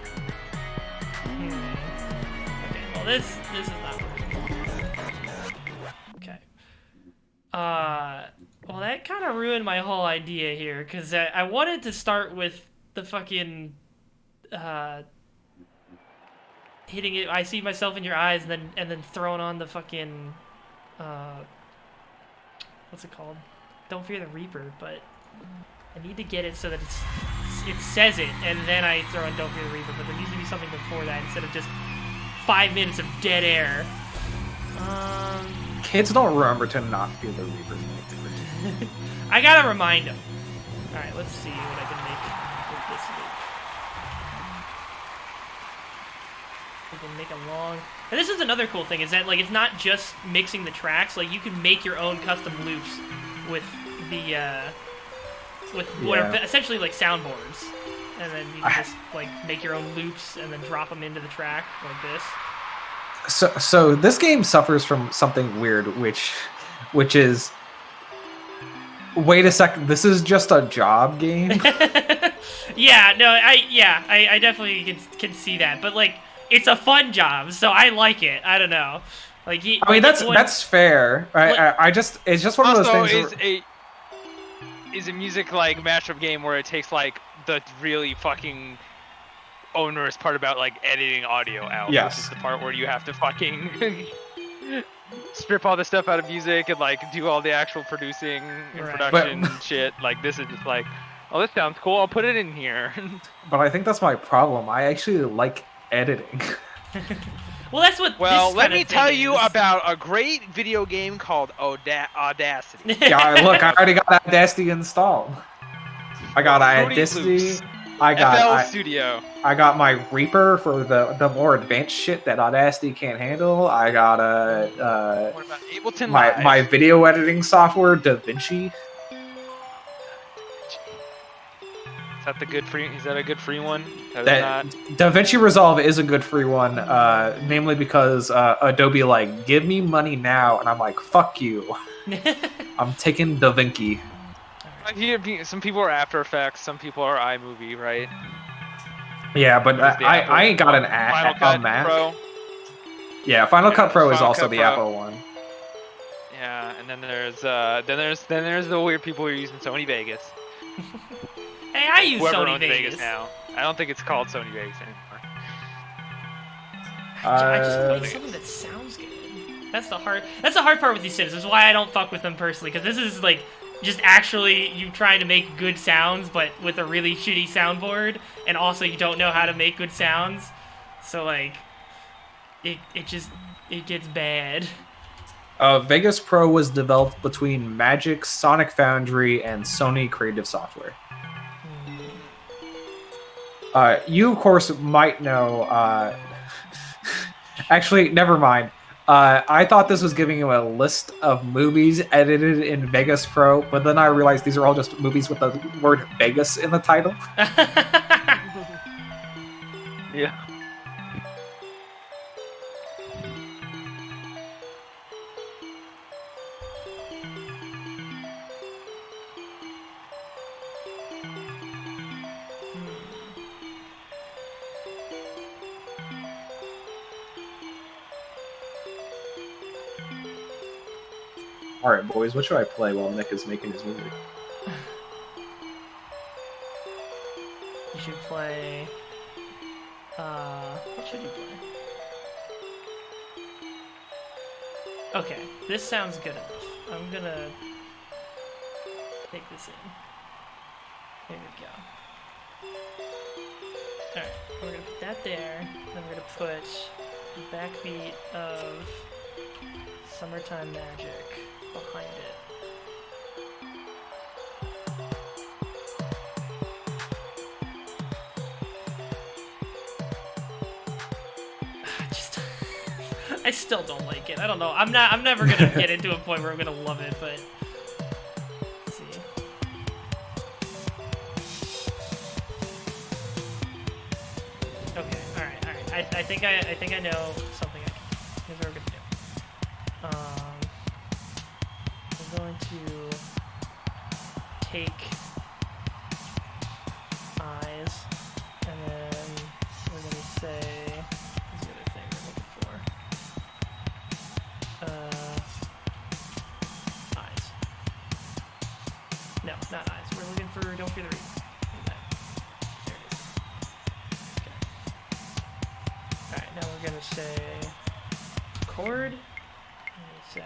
Okay. Well, this is not working. Okay. Well, that kind of ruined my whole idea here, because I wanted to start with the fucking hitting it. I see myself in your eyes, and then throwing on the fucking what's it called? Don't Fear the Reaper, but I need to get it so that it says it, and then I throw in Don't Fear the Reaper. But there needs to be something before that instead of just 5 minutes of dead air. Kids don't remember to not fear the Reaper. I gotta remind them. All right, let's see what I can make with this loop. We can make a long. And this is another cool thing, is that like it's not just mixing the tracks. Like you can make your own custom loops with the what are essentially like soundboards, and then you can just like make your own loops and then drop them into the track like this. So this game suffers from something weird, which is, wait a second, this is just a job game. I definitely can see that, but like it's a fun job, so I like it. I don't know, like I mean that's fair. It's just one of those things. Is a music like mashup game where it takes like the really fucking onerous part about like editing audio out, yes. Which is the part where you have to fucking strip all the stuff out of music and like do all the actual producing and production shit. Like this is just like, oh, this sounds cool, I'll put it in here. But I think that's my problem. I actually like editing. Well, that's what. Well, let me tell you about a great video game called Audacity. Yeah, look, I already got Audacity installed. I got Audacity. I got FL Studio. I got my Reaper for the more advanced shit that Audacity can't handle. I got what about Ableton Live? My video editing software, DaVinci. Is that a good free one? DaVinci Resolve is a good free one, namely because Adobe like, give me money now, and I'm like, fuck you. I'm taking DaVinci. Some people are After Effects, some people are iMovie, right? Yeah, but I ain't got a Mac. Pro. Yeah, Final Cut Pro is also Cut the Pro. Apple one. Yeah, and then there's the weird people who are using Sony Vegas. Hey, I use Whoever Sony owns Vegas now. I don't think it's called Sony Vegas anymore. I just need something that sounds good. That's the hard part with these Sims. This is why I don't fuck with them personally, because this is like just actually you trying to make good sounds, but with a really shitty soundboard, and also you don't know how to make good sounds. So like, it gets bad. Vegas Pro was developed between Magic, Sonic Foundry, and Sony Creative Software. You, of course, might know... Actually, never mind. I thought this was giving you a list of movies edited in Vegas Pro, but then I realized these are all just movies with the word Vegas in the title. Yeah. Alright, boys, what should I play while Nick is making his music? You should play... what should you play? Okay, this sounds good enough. I'm gonna take this in. Here we go. Alright, we're gonna put that there, then we're gonna put the backbeat of Summertime Magic behind it. I still don't like it. I don't know. I'm never gonna get into a point where I'm gonna love it, but let's see. Okay, alright. I think I know something. Here's what we're gonna do. We're going to take eyes, and then we're going to say, what's the other thing we're looking for? Eyes. No, not eyes. We're looking for Don't Fear the Reaper. There gonna say chord. Let me say.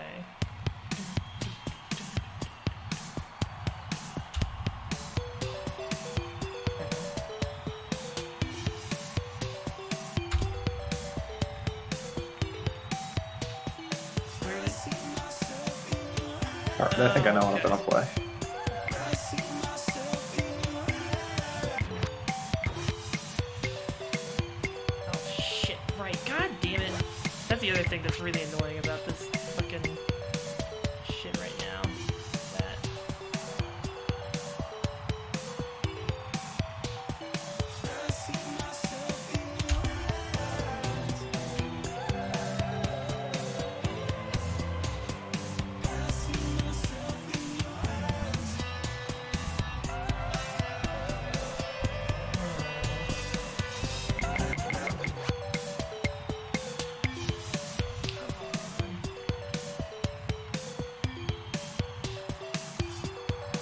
Alright, I think I know what I'm gonna play. Oh shit! Right, god damn it! That's the other thing that's really annoying about this fucking shit right now. That.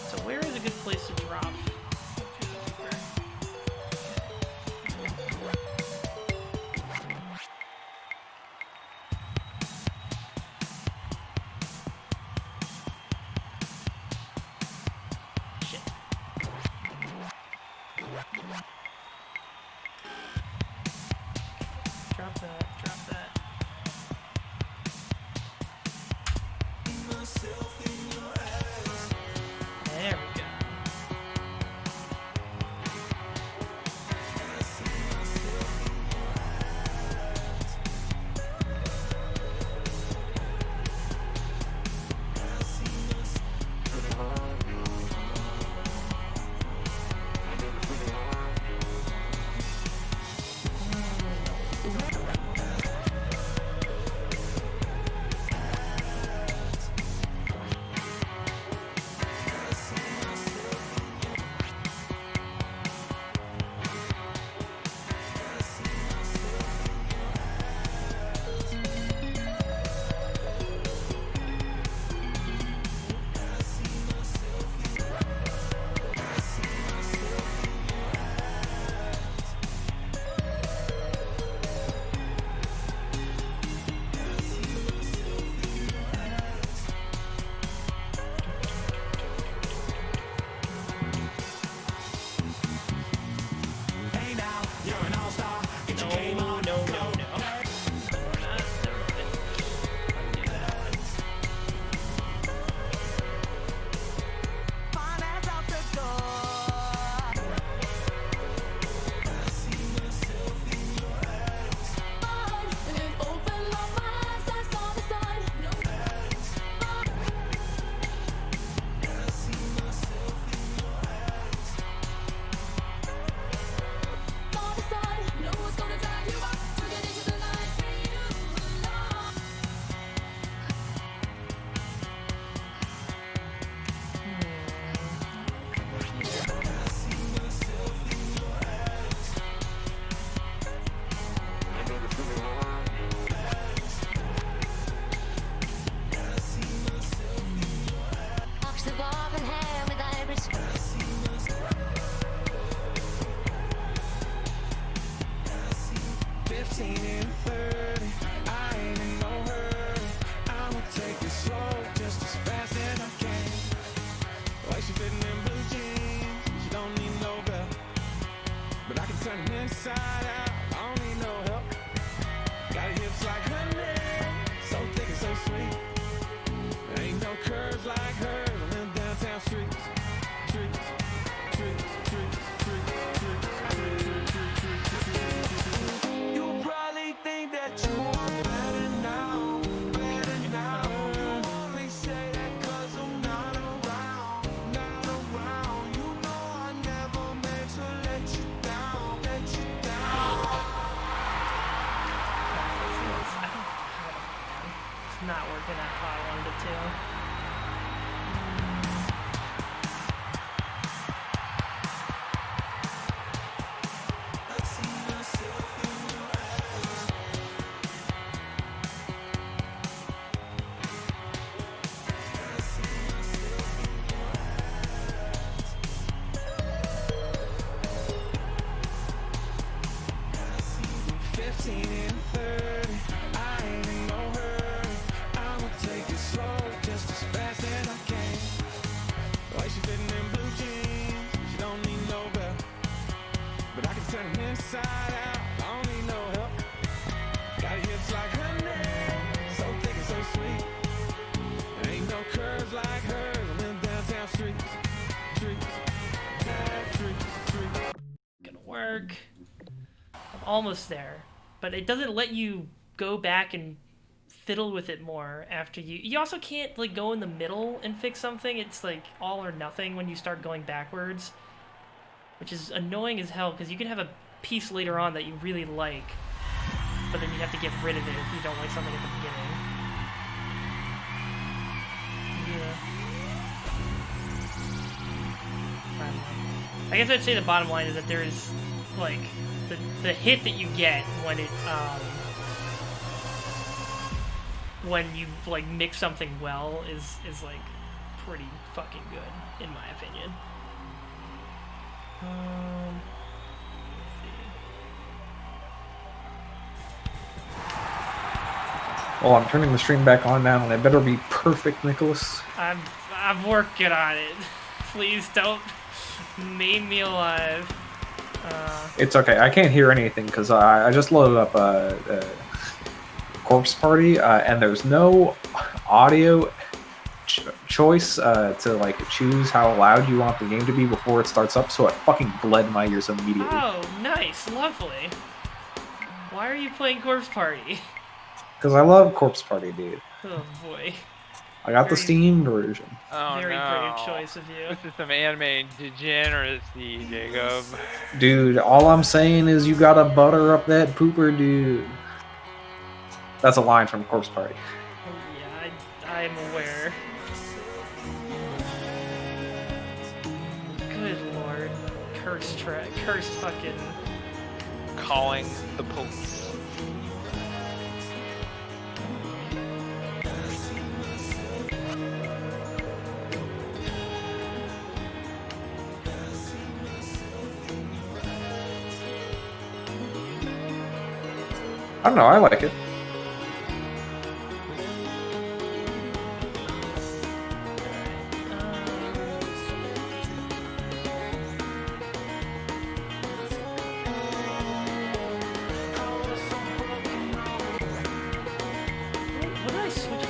So where is a good place to drop? Shit. Drop that, drop that. There we go. mark. I'm almost there. But it doesn't let you go back and fiddle with it more after you also can't like go in the middle and fix something. It's like all or nothing when you start going backwards, which is annoying as hell because you can have a piece later on that you really like, but then you have to get rid of it if you don't like something at the beginning. Yeah. I guess I'd say the bottom line is that there is like the hit that you get when you like mix something well is like pretty fucking good in my opinion. Let's see. Well, I'm turning the stream back on now, and it better be perfect, Nicholas. I'm working on it. Please don't maim me alive. It's okay. I can't hear anything because I just loaded up Corpse Party, and there's no audio choice to like choose how loud you want the game to be before it starts up, so it fucking bled my ears immediately. Oh, nice, lovely. Why are you playing Corpse Party? Because I love Corpse Party, dude. Oh boy. I got the Steam version. Oh, Very no. brave choice of you. This is some anime degeneracy, Jacob. Dude, all I'm saying is you gotta butter up that pooper, dude. That's a line from Corpse Party. Yeah, I'm aware. Good lord. Cursed fucking... Calling the police. I don't know, I like it. What did I switch to?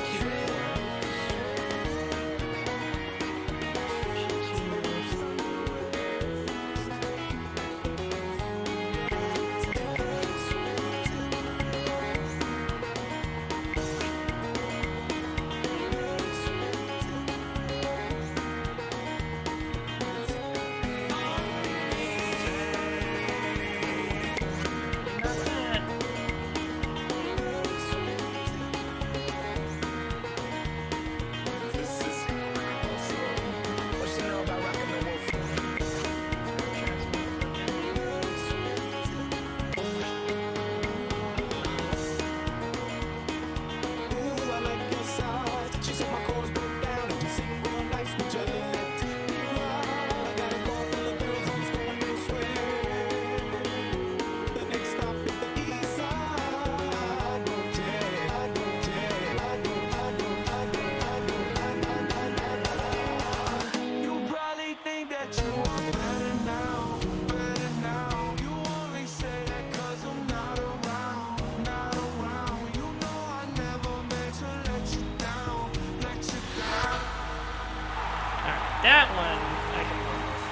That one I can work with.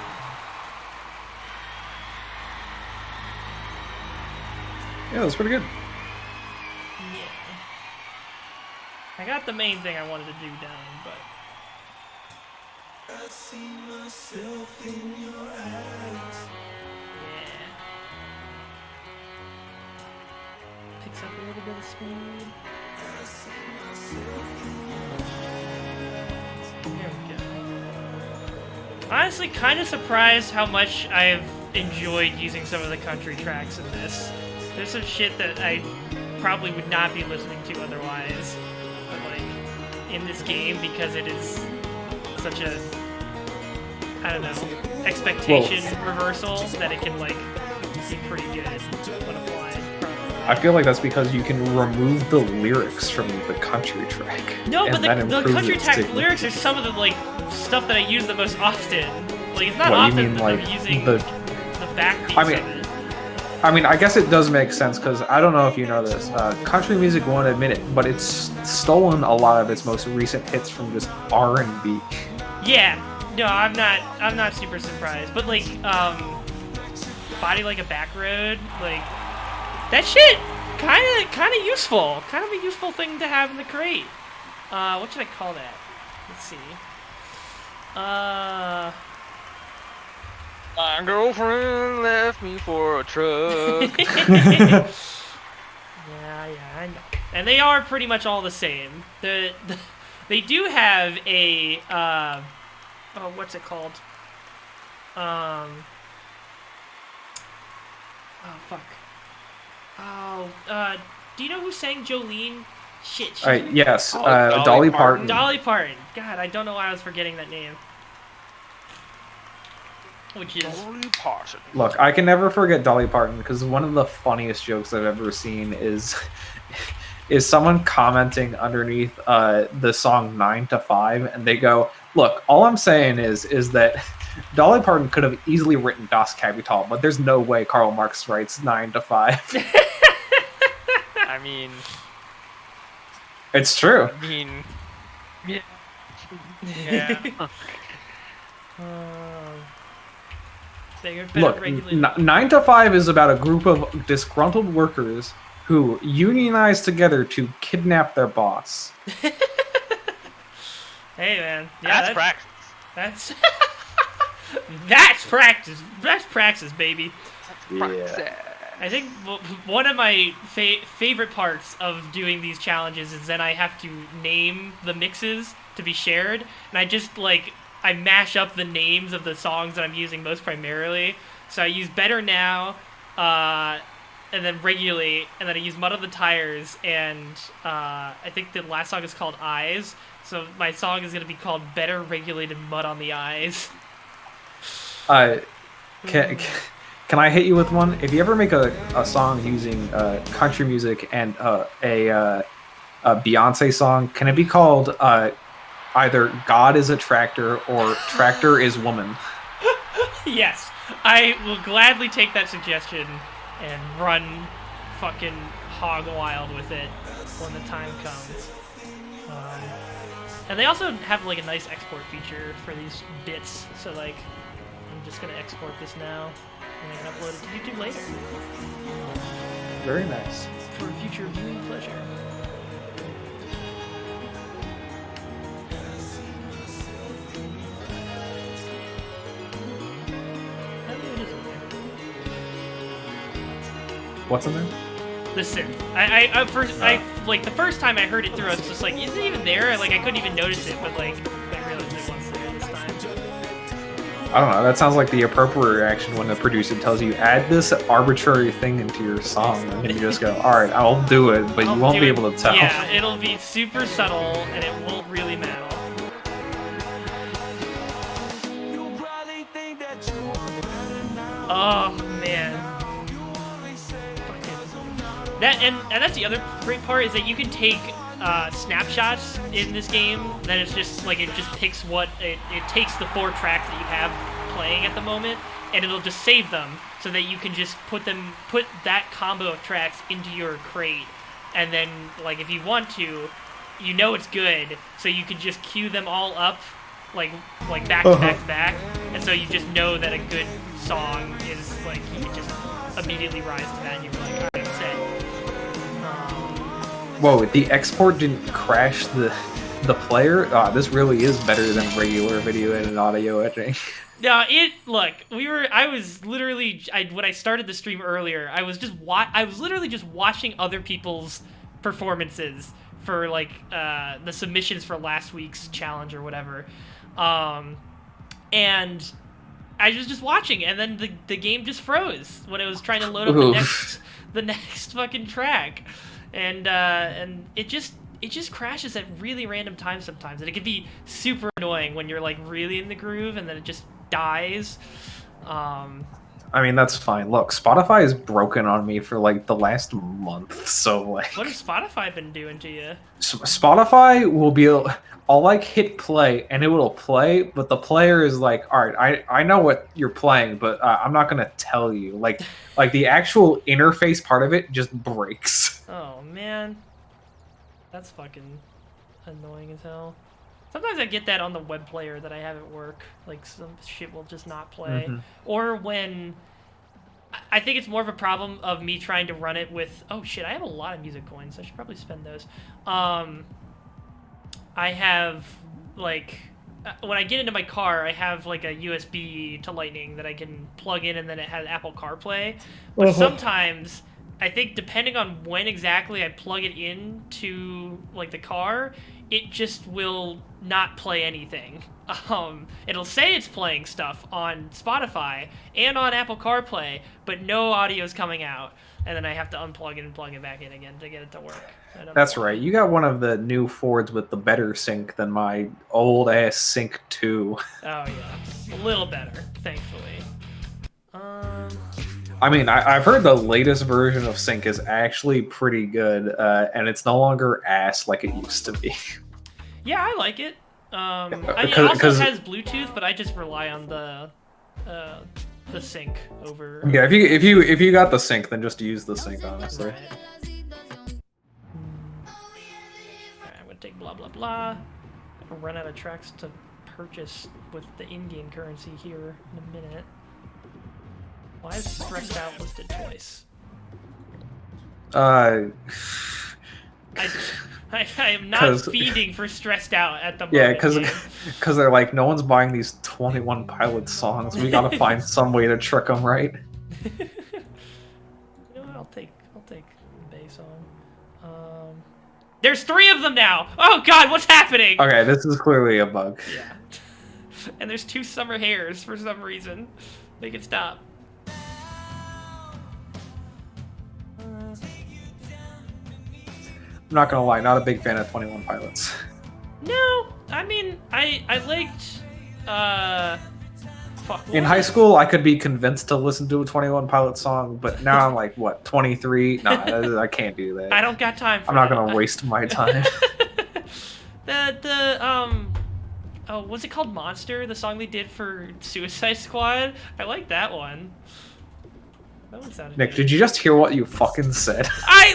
Yeah, that's pretty good. Yeah. I got the main thing I wanted to do done, but... I see myself in your eyes. Yeah. Picks up a little bit of speed. I see myself in There we go. Honestly, kind of surprised how much I've enjoyed using some of the country tracks in this. There's some shit that I probably would not be listening to otherwise, but like in this game because it is such a, I don't know, expectation reversal that it can like be pretty good when applied. I feel like that's because you can remove the lyrics from the country track. No, but and the improves country its track signal. lyrics are some of the like stuff that I use the most often. Like it's not What, you often mean, that like, I'm using the backbeats I mean- of it. I mean, I guess it does make sense because I don't know if you know this. Country music won't admit it, but it's stolen a lot of its most recent hits from just R&B. Yeah, no, I'm not super surprised. But like, body like a back road, like that shit, kind of useful, kind of a useful thing to have in the crate. What should I call that? Let's see. My girlfriend left me for a truck. Yeah, I know. And they are pretty much all the same. They do have a oh, what's it called? Oh fuck. Oh, do you know who sang Jolene? Shit. Yes, Oh, Dolly Parton. Dolly Parton. God, I don't know why I was forgetting that name. Which is... Dolly Parton. Look, I can never forget Dolly Parton because one of the funniest jokes I've ever seen is someone commenting underneath the song 9 to 5, and they go, "Look, all I'm saying is that Dolly Parton could have easily written Das Kapital, but there's no way Karl Marx writes 9 to 5." I mean, It's true. yeah. Yeah. Look, 9 to 5 is about a group of disgruntled workers who unionize together to kidnap their boss. Hey, man. Yeah, That's practice. That's... That's practice. That's praxis, baby. Yeah. I think one of my favorite parts of doing these challenges is that I have to name the mixes to be shared, and I just, like, I mash up the names of the songs that I'm using most primarily. So I use Better Now, and then Regulate, and then I use Mud on the Tires, and I think the last song is called Eyes, so my song is going to be called Better Regulated Mud on the Eyes. Can I hit you with one? If you ever make a song using country music and a Beyonce song, can it be called either God is a Tractor or Tractor is Woman? Yes, I will gladly take that suggestion and run fucking hog wild with it when the time comes. And they also have like a nice export feature for these bits, so like I'm just gonna export this now and I can upload it to YouTube later. Very nice. For future viewing pleasure. What's in there? The synth. I like the first time I heard it through, I was just like, is it even there? Like I couldn't even notice it, but like I realized it was there this time. I don't know. That sounds like the appropriate reaction when the producer tells you add this arbitrary thing into your song, and you just go, "All right, I'll do it," but you won't be able to tell. Yeah, it'll be super subtle, and it won't really matter. Oh man. That and that's the other great part is that you can take snapshots in this game. That it's just like it just picks what it takes the 4 tracks that you have playing at the moment, and it'll just save them so that you can just put that combo of tracks into your crate, and then like if you want to, you know it's good, so you can just queue them all up like back to back to back, and so you just know that a good song is like you can just immediately rise to that, and you're like, all right, I'm set. Whoa, the export didn't crash the player? This really is better than regular video and audio editing. No, I was literally, when I started the stream earlier, I was literally just watching other people's performances for like the submissions for last week's challenge or whatever. And I was just watching, and then the game just froze when it was trying to load up the next fucking track. And it just crashes at really random times sometimes, and it can be super annoying when you're like really in the groove and then it just dies. I mean, that's fine. Look, Spotify is broken on me for like the last month, so like. What has Spotify been doing to you? Spotify will be, I'll like hit play and it will play, but the player is like, all right, I know what you're playing, but I'm not gonna tell you. Like the actual interface part of it just breaks. Oh man, that's fucking annoying as hell. Sometimes I get that on the web player that I have at work. Like some shit will just not play, or when I think it's more of a problem of me trying to run it with. Oh shit! I have a lot of music coins. I should probably spend those. I have like when I get into my car, I have like a USB to Lightning that I can plug in, and then it has Apple CarPlay. But sometimes, I think depending on when exactly I plug it into like the car, it just will not play anything. It'll say it's playing stuff on Spotify and on Apple CarPlay, but no audio is coming out. And then I have to unplug it and plug it back in again to get it to work. That's right. You got one of the new Fords with the better sync than my old ass Sync 2. Oh yeah, a little better, thankfully. I mean, I've heard the latest version of Sync is actually pretty good, and it's no longer ass like it used to be. Yeah, I like it. I mean, it also has Bluetooth, but I just rely on the sync over. Yeah, if you got the sync, then just use the sync, honestly. Right. Alright, I'm gonna take blah blah blah. I'll run out of tracks to purchase with the in-game currency here in a minute. Why is Stressed Out listed twice? I am not feeding for Stressed Out at the moment. Yeah, because they're like, no one's buying these 21 Pilots songs. We gotta find some way to trick them, right? You know what? I'll take the Bay song. There's 3 of them now. Oh God, what's happening? Okay, this is clearly a bug. Yeah. And there's 2 summer hairs for some reason. Make it stop. I'm not gonna lie, not a big fan of 21 Pilots. No, I mean, I liked, In high school, I could be convinced to listen to a 21 Pilots song, but now I'm like, what, 23? No, I can't do that. I don't got time for I'm not gonna waste my time. Oh, what's it called? Monster? The song they did for Suicide Squad? I like that one. That one sounded Nick, good. did you just hear what you fucking said?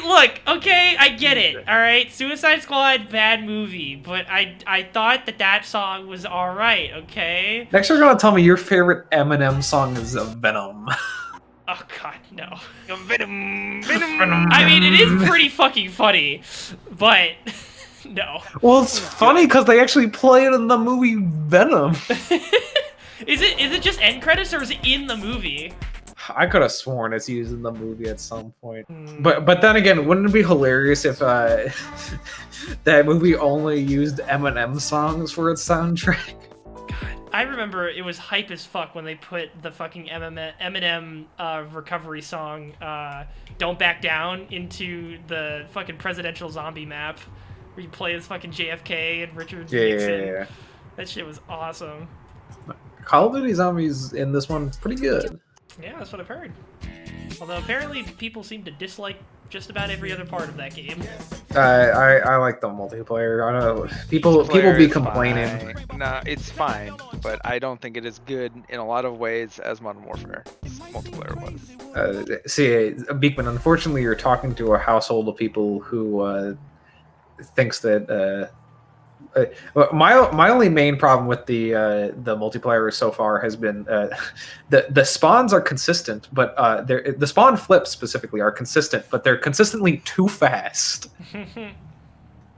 Look, okay, I get it, alright? Suicide Squad, bad movie, but I thought that song was alright, okay? Next you're gonna tell me your favorite Eminem song is Venom. Oh god, no. Venom. I mean, it is pretty fucking funny, but no. Well, it's funny because they actually play it in the movie Venom. Is it just end credits or is it in the movie? I could have sworn it's used in the movie at some point. But then again, wouldn't it be hilarious if that movie only used Eminem songs for its soundtrack? God, I remember it was hype as fuck when they put the fucking Eminem recovery song "Don't Back Down" into the fucking presidential zombie map, where you play as fucking JFK and Richard Nixon. Yeah. That shit was awesome. Call of Duty Zombies in this one pretty good. Yeah, that's what I've heard. Although apparently people seem to dislike just about every other part of that game. I like the multiplayer. I don't know. People be complaining. No, it's fine, but I don't think it is good in a lot of ways as Modern Warfare multiplayer was. See, Beekman, unfortunately, you're talking to a household of people who thinks that. My only main problem with the multiplayer so far has been the spawns are consistent, but the spawn flips specifically are consistent, but they're consistently too fast.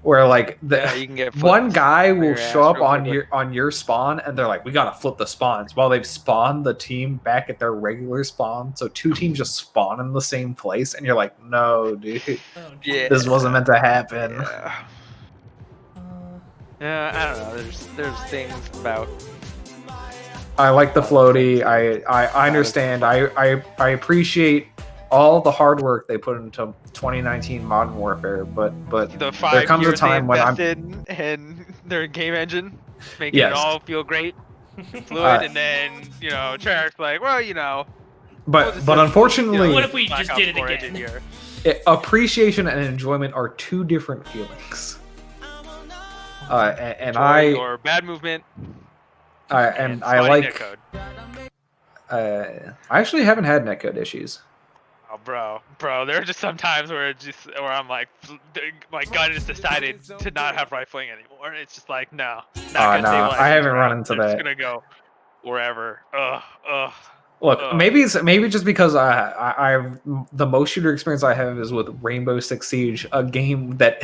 Where like you can get one guy will show up on your spawn, and they're like, "We gotta flip the spawns," while they've spawned the team back at their regular spawn. So 2 teams just spawn in the same place, and you're like, "No, dude, this wasn't meant to happen." Yeah. I don't know. There's things about. I like the floaty. I understand. I appreciate all the hard work they put into 2019 Modern Warfare, but The there comes a time when I'm in their game engine, making it all feel great, fluid, and then Treyarch's like, well, But unfortunately, what if we just did it again? Appreciation and enjoyment are 2 different feelings. Or bad movement. I like. Netcode. I actually haven't had netcode issues. Oh, bro, there are just some times where I'm like, my gun has decided to not have rifling anymore. It's just like, no. I haven't run into I'm that. just gonna go wherever. Ugh. Look, maybe just because I've the most shooter experience I have is with Rainbow Six Siege, a game that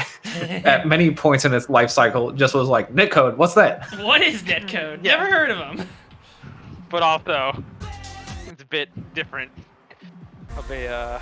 at many points in its life cycle just was like netcode. What's that? What is netcode? Yeah. Never heard of them. But also, it's a bit different of a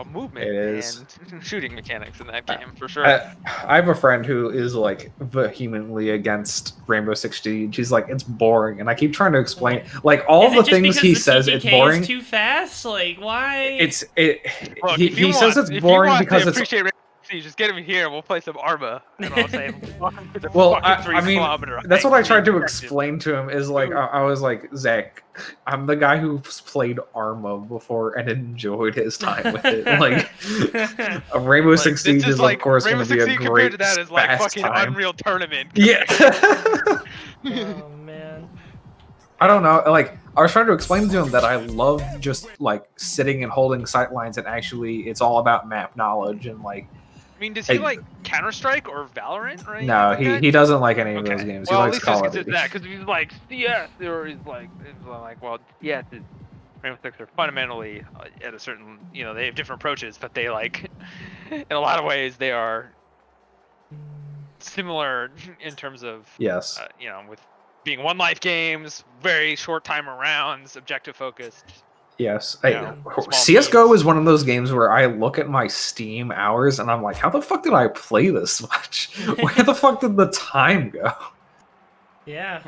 movement It is. and shooting mechanics in that game for sure. I have a friend who is like vehemently against Rainbow Six Siege. He's like, it's boring, and I keep trying to explain like all Is it the just things because he the says it's TTK boring. is too fast? Like, why? Look, He says it's boring because it's. Appreciate Rainbow Six, just get him here and we'll play some Arma. And I'll say, welcome to the Well, fucking I mean, 3-kilometer that's what I tried to objective. explain to him. Is like I was like, Zach, I'm the guy who's played Arma before and enjoyed his time with it. Like, a Rainbow Six Siege is of course going to be a compared great to that is like fast fucking time. Unreal Tournament. Yeah. Oh man. I don't know. Like, I was trying to explain to him that I love just like sitting and holding sight lines, and actually, it's all about map knowledge and like. I mean, does he like Counter-Strike or Valorant or anything No, like that? he doesn't like any of those games. Well, He at likes least Call just of Duty. that, because he's like CS, or he's like, well, yes, Rainbow Six are fundamentally at a certain, they have different approaches, but they like, in a lot of ways, they are similar in terms of, Yes. with being one life games, very short timer rounds, objective focused. Yes. Small CSGO teams. is one of those games where I look at my Steam hours and I'm like, how the fuck did I play this much? Where the fuck did the time go? Yeah.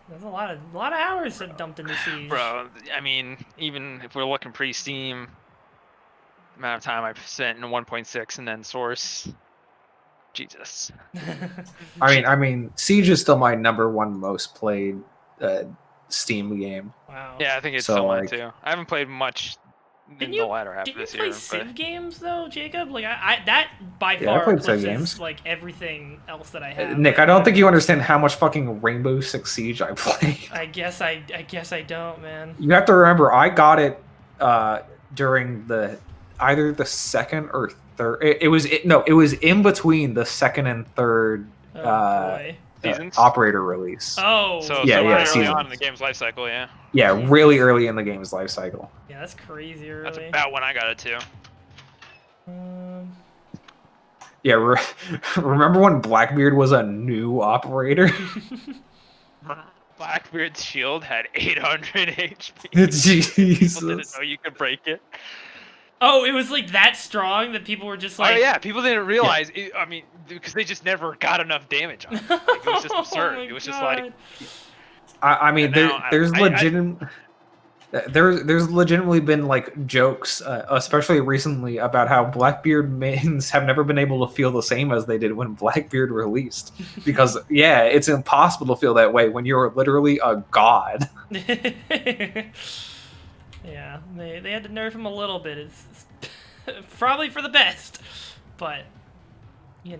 There's a lot of hours dumped into Siege. Bro, I mean, even if we're looking pre-Steam, the amount of time I've spent in 1.6 and then Source, Jesus. I mean, Siege is still my #1 most played Steam game. Wow. Yeah, I think it's So, still mine like- too. I haven't played much in the latter half of Did you this play year. Civ But games though, Jacob? Like that by Yeah, I far played Civ eclipses games. like everything else that I have. Nick, I don't think you understand how much fucking Rainbow Six Siege I played. I guess I don't, man. You have to remember, I got it during either the second or third. It was in between the second and third Oh boy. Seasons? operator release. Oh. so Yeah, really yeah, early seasons. on in the game's life cycle, yeah. Yeah, really early in the game's life cycle. Yeah, that's crazy early. That's about when I got it too. Yeah, remember when Blackbeard was a new operator? Blackbeard's shield had 800 HP. People didn't Jesus. know you could break it. Oh, it was like that strong that people were just like. Oh yeah, people didn't realize. I mean, because they just never got enough damage on it. Like, it was just Oh absurd. my It was just like, God. I mean, And now, there's I- legitimate. There's legitimately been like jokes, especially recently, about how Blackbeard mains have never been able to feel the same as they did when Blackbeard released. Because yeah, it's impossible to feel that way when you're literally a god. Yeah, they had to nerf him a little bit. It's probably for the best, but all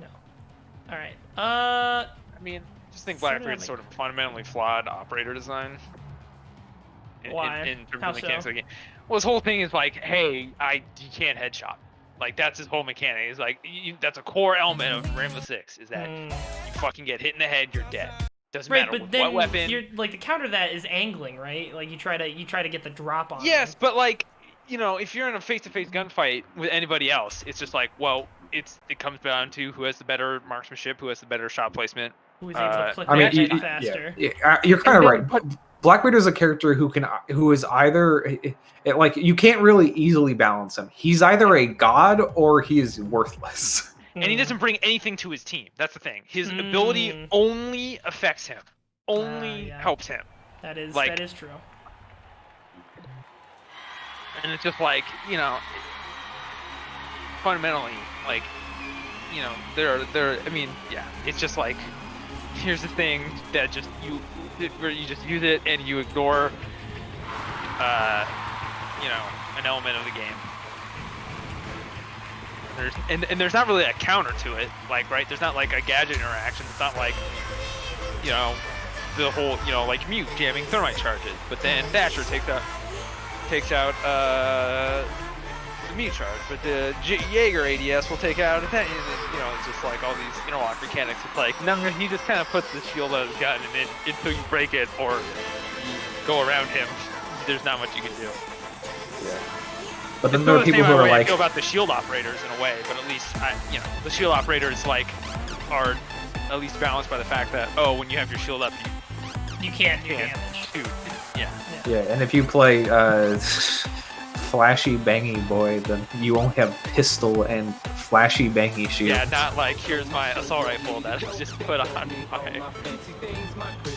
right. I mean, just think So Blackbeard's dynamic. sort of fundamentally flawed operator design. Why? In terms How of the mechanics so? of the game. Well, his whole thing is like, hey, you can't headshot. Like, that's his whole mechanic. It's like, that's a core element of Rainbow Six, is that you fucking get hit in the head, you're dead. Doesn't Right, matter but with then what weapon. you're like the counter to that is angling, right? Like you try to get the drop on. Yes, him. but like, if you're in a face-to-face gunfight with anybody else, it's just like, well, it comes down to who has the better marksmanship, who has the better shot placement. Who is able to click I mean, that head faster? you're kind of right. Blackbeard is a character who is either like you can't really easily balance him. He's either a god or he is worthless. And he doesn't bring anything to his team. That's the thing. His ability only affects him. Only yeah. helps him. That is true. And it's just like, fundamentally, like, I mean, yeah, it's just like, here's the thing that just where you just use it and you ignore, an element of the game. There's not really a counter to it, like, right? There's not like a gadget interaction. It's not like, the whole, like Mute jamming thermite charges, but then Thatcher takes out the Mute charge, but the Jaeger ADS will take out that. It's just like all these interlock mechanics. It's like, no, he just kind of puts the shield on his gun, and then until you break it or you go around him, there's not much you can do. Yeah. But then there are people who are like, I feel about the shield operators in a way, but at least the shield operators like are at least balanced by the fact that when you have your shield up, you can't do damage. Shoot. Yeah. Yeah, and if you play flashy bangy boy, then you only have pistol and flashy bangy shield. Yeah, not like here's my assault rifle that I just put on my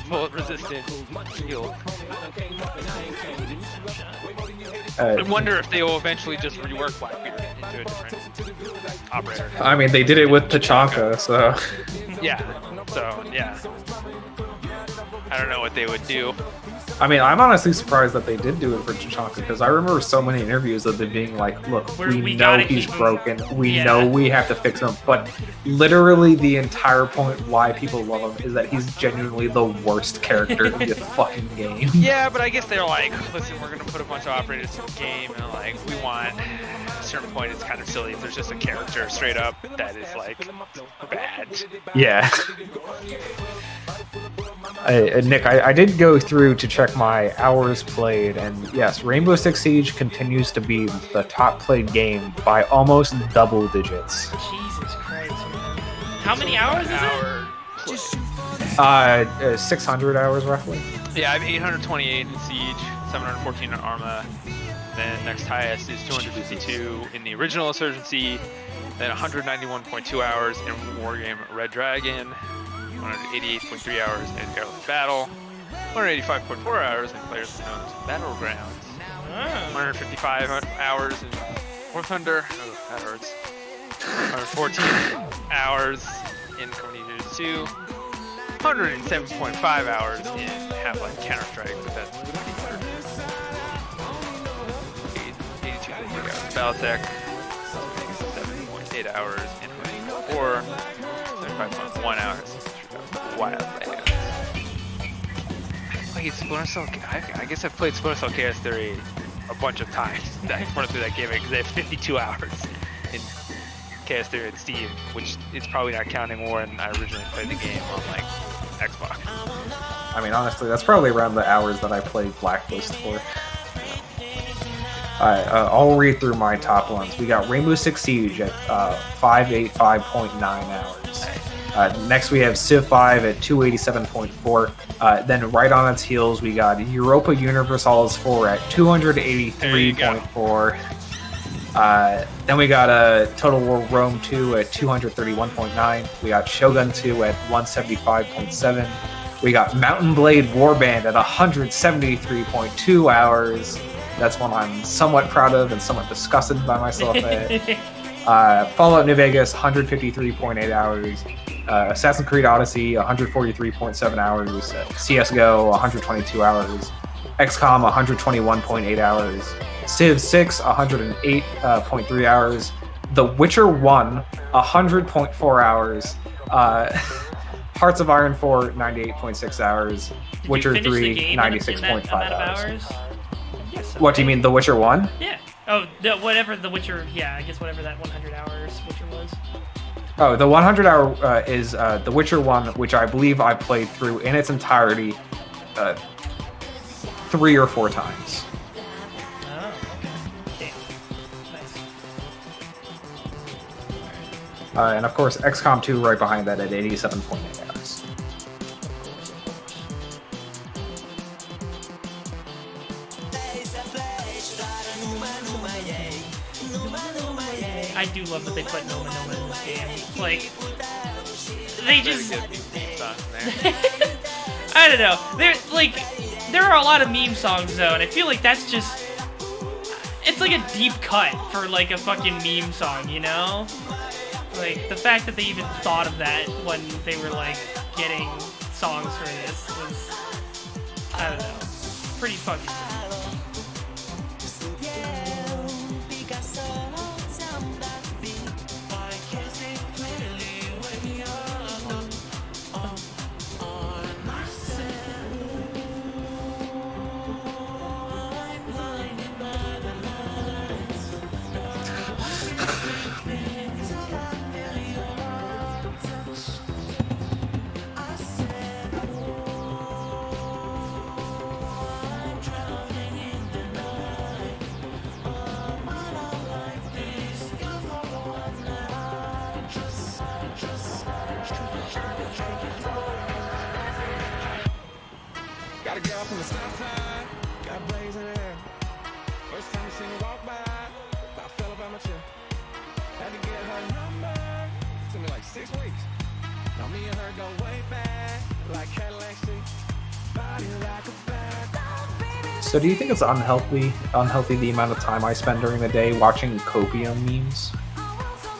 bullet resistant shield. I wonder if they will eventually just rework Blackbeard into a different operator. I mean, they did it with Tachanka, so. Yeah. I don't know what they would do. I mean, I'm honestly surprised that they did do it for Tachanka, because I remember so many interviews of them being like, look, we know he's broken, we know we have to fix him, but literally the entire point why people love him is that he's genuinely the worst character in the fucking game. Yeah, but I guess they're like, listen, we're going to put a bunch of operators in the game, and like, we want, at a certain point, it's kind of silly if there's just a character straight up that is like, bad. Yeah. Nick, I did go through to check my hours played, and yes, Rainbow Six Siege continues to be the top played game by almost double digits. Jesus Christ, man. How many hours is it? 600 hours roughly. Yeah, I have 828 in Siege, 714 in Arma. Then next highest is 252 in the original Insurgency, then 191.2 hours in Wargame Red Dragon, 188.3 hours in Perilous Battle, 185.4 hours in Players Unknown's Battlegrounds, 155 hours in War Thunder, oh, that hurts, 114 hours in Company 2, 107.5 hours in Half-Life Counter-Strike, but that's 82 hours Battletech, 7.8 hours in Hurricane 4, 75.1 hours Wildlands. I guess I've played Splinter Cell Chaos Theory a bunch of times. I've run through that game because they have 52 hours in Chaos Theory and Steam, which is probably not counting when I originally played the game on like Xbox. I mean, honestly, that's probably around the hours that I played Blacklist for. I'll read through my top ones. We got Rainbow Six Siege at 585.9 hours. Next, we have Civ 5 at 287.4. Then right on its heels, we got Europa Universalis 4 at 283.4. Then we got Total War Rome 2 at 231.9. We got Shogun 2 at 175.7. We got Mountain Blade Warband at 173.2 hours. That's one I'm somewhat proud of and somewhat disgusted by myself at. Fallout New Vegas, 153.8 hours. Assassin's Creed Odyssey, 143.7 hours. CSGO, 122 hours. XCOM, 121.8 hours. Civ 6, 108.3 hours. The Witcher 1, 100.4 hours. Hearts of Iron 4, 98.6 hours. Did Witcher you 3, 96.5 hours. What do you mean, The Witcher 1? Yeah. Oh, whatever The Witcher, yeah, I guess whatever that 100 hours Witcher was. Oh, the 100 hour is The Witcher 1, which I believe I played through in its entirety 3 or 4 times. Oh, okay. Damn. Nice. And of course, XCOM 2 right behind that at 87.8 hours. I do love that they put Noma Noma in this game. Like, they just... I don't know. There are a lot of meme songs, though, and I feel like that's just... It's like a deep cut for, like, a fucking meme song, you know? Like, the fact that they even thought of that when they were, like, getting songs for this was... I don't know. Pretty fucking... Got a girl from the south side, got blaze in her hair. First time you seen her walk by, I fell about my chair. Had to get her number, took me like 6 weeks. Now me and her go way back, like Cadillac seats, body like a bag. So do you think it's unhealthy the amount of time I spend during the day watching copium memes?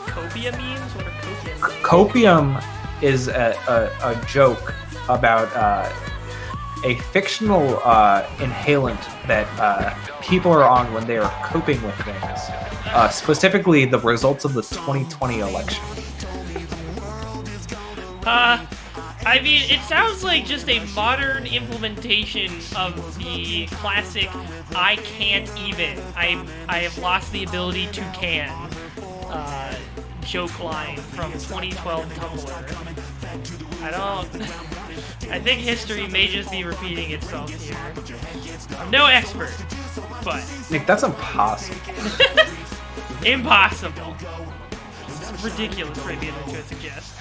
Copia memes? What are copia memes? Copium is a joke about a fictional inhalant that people are on when they are coping with things, specifically the results of the 2020 election. I mean, it sounds like just a modern implementation of the classic "I can't even. I have lost the ability to can" joke line from 2012 Tumblr. I think history may just be repeating itself here. I'm no expert, but Nick, that's impossible. impossible. It's ridiculous for me to suggest.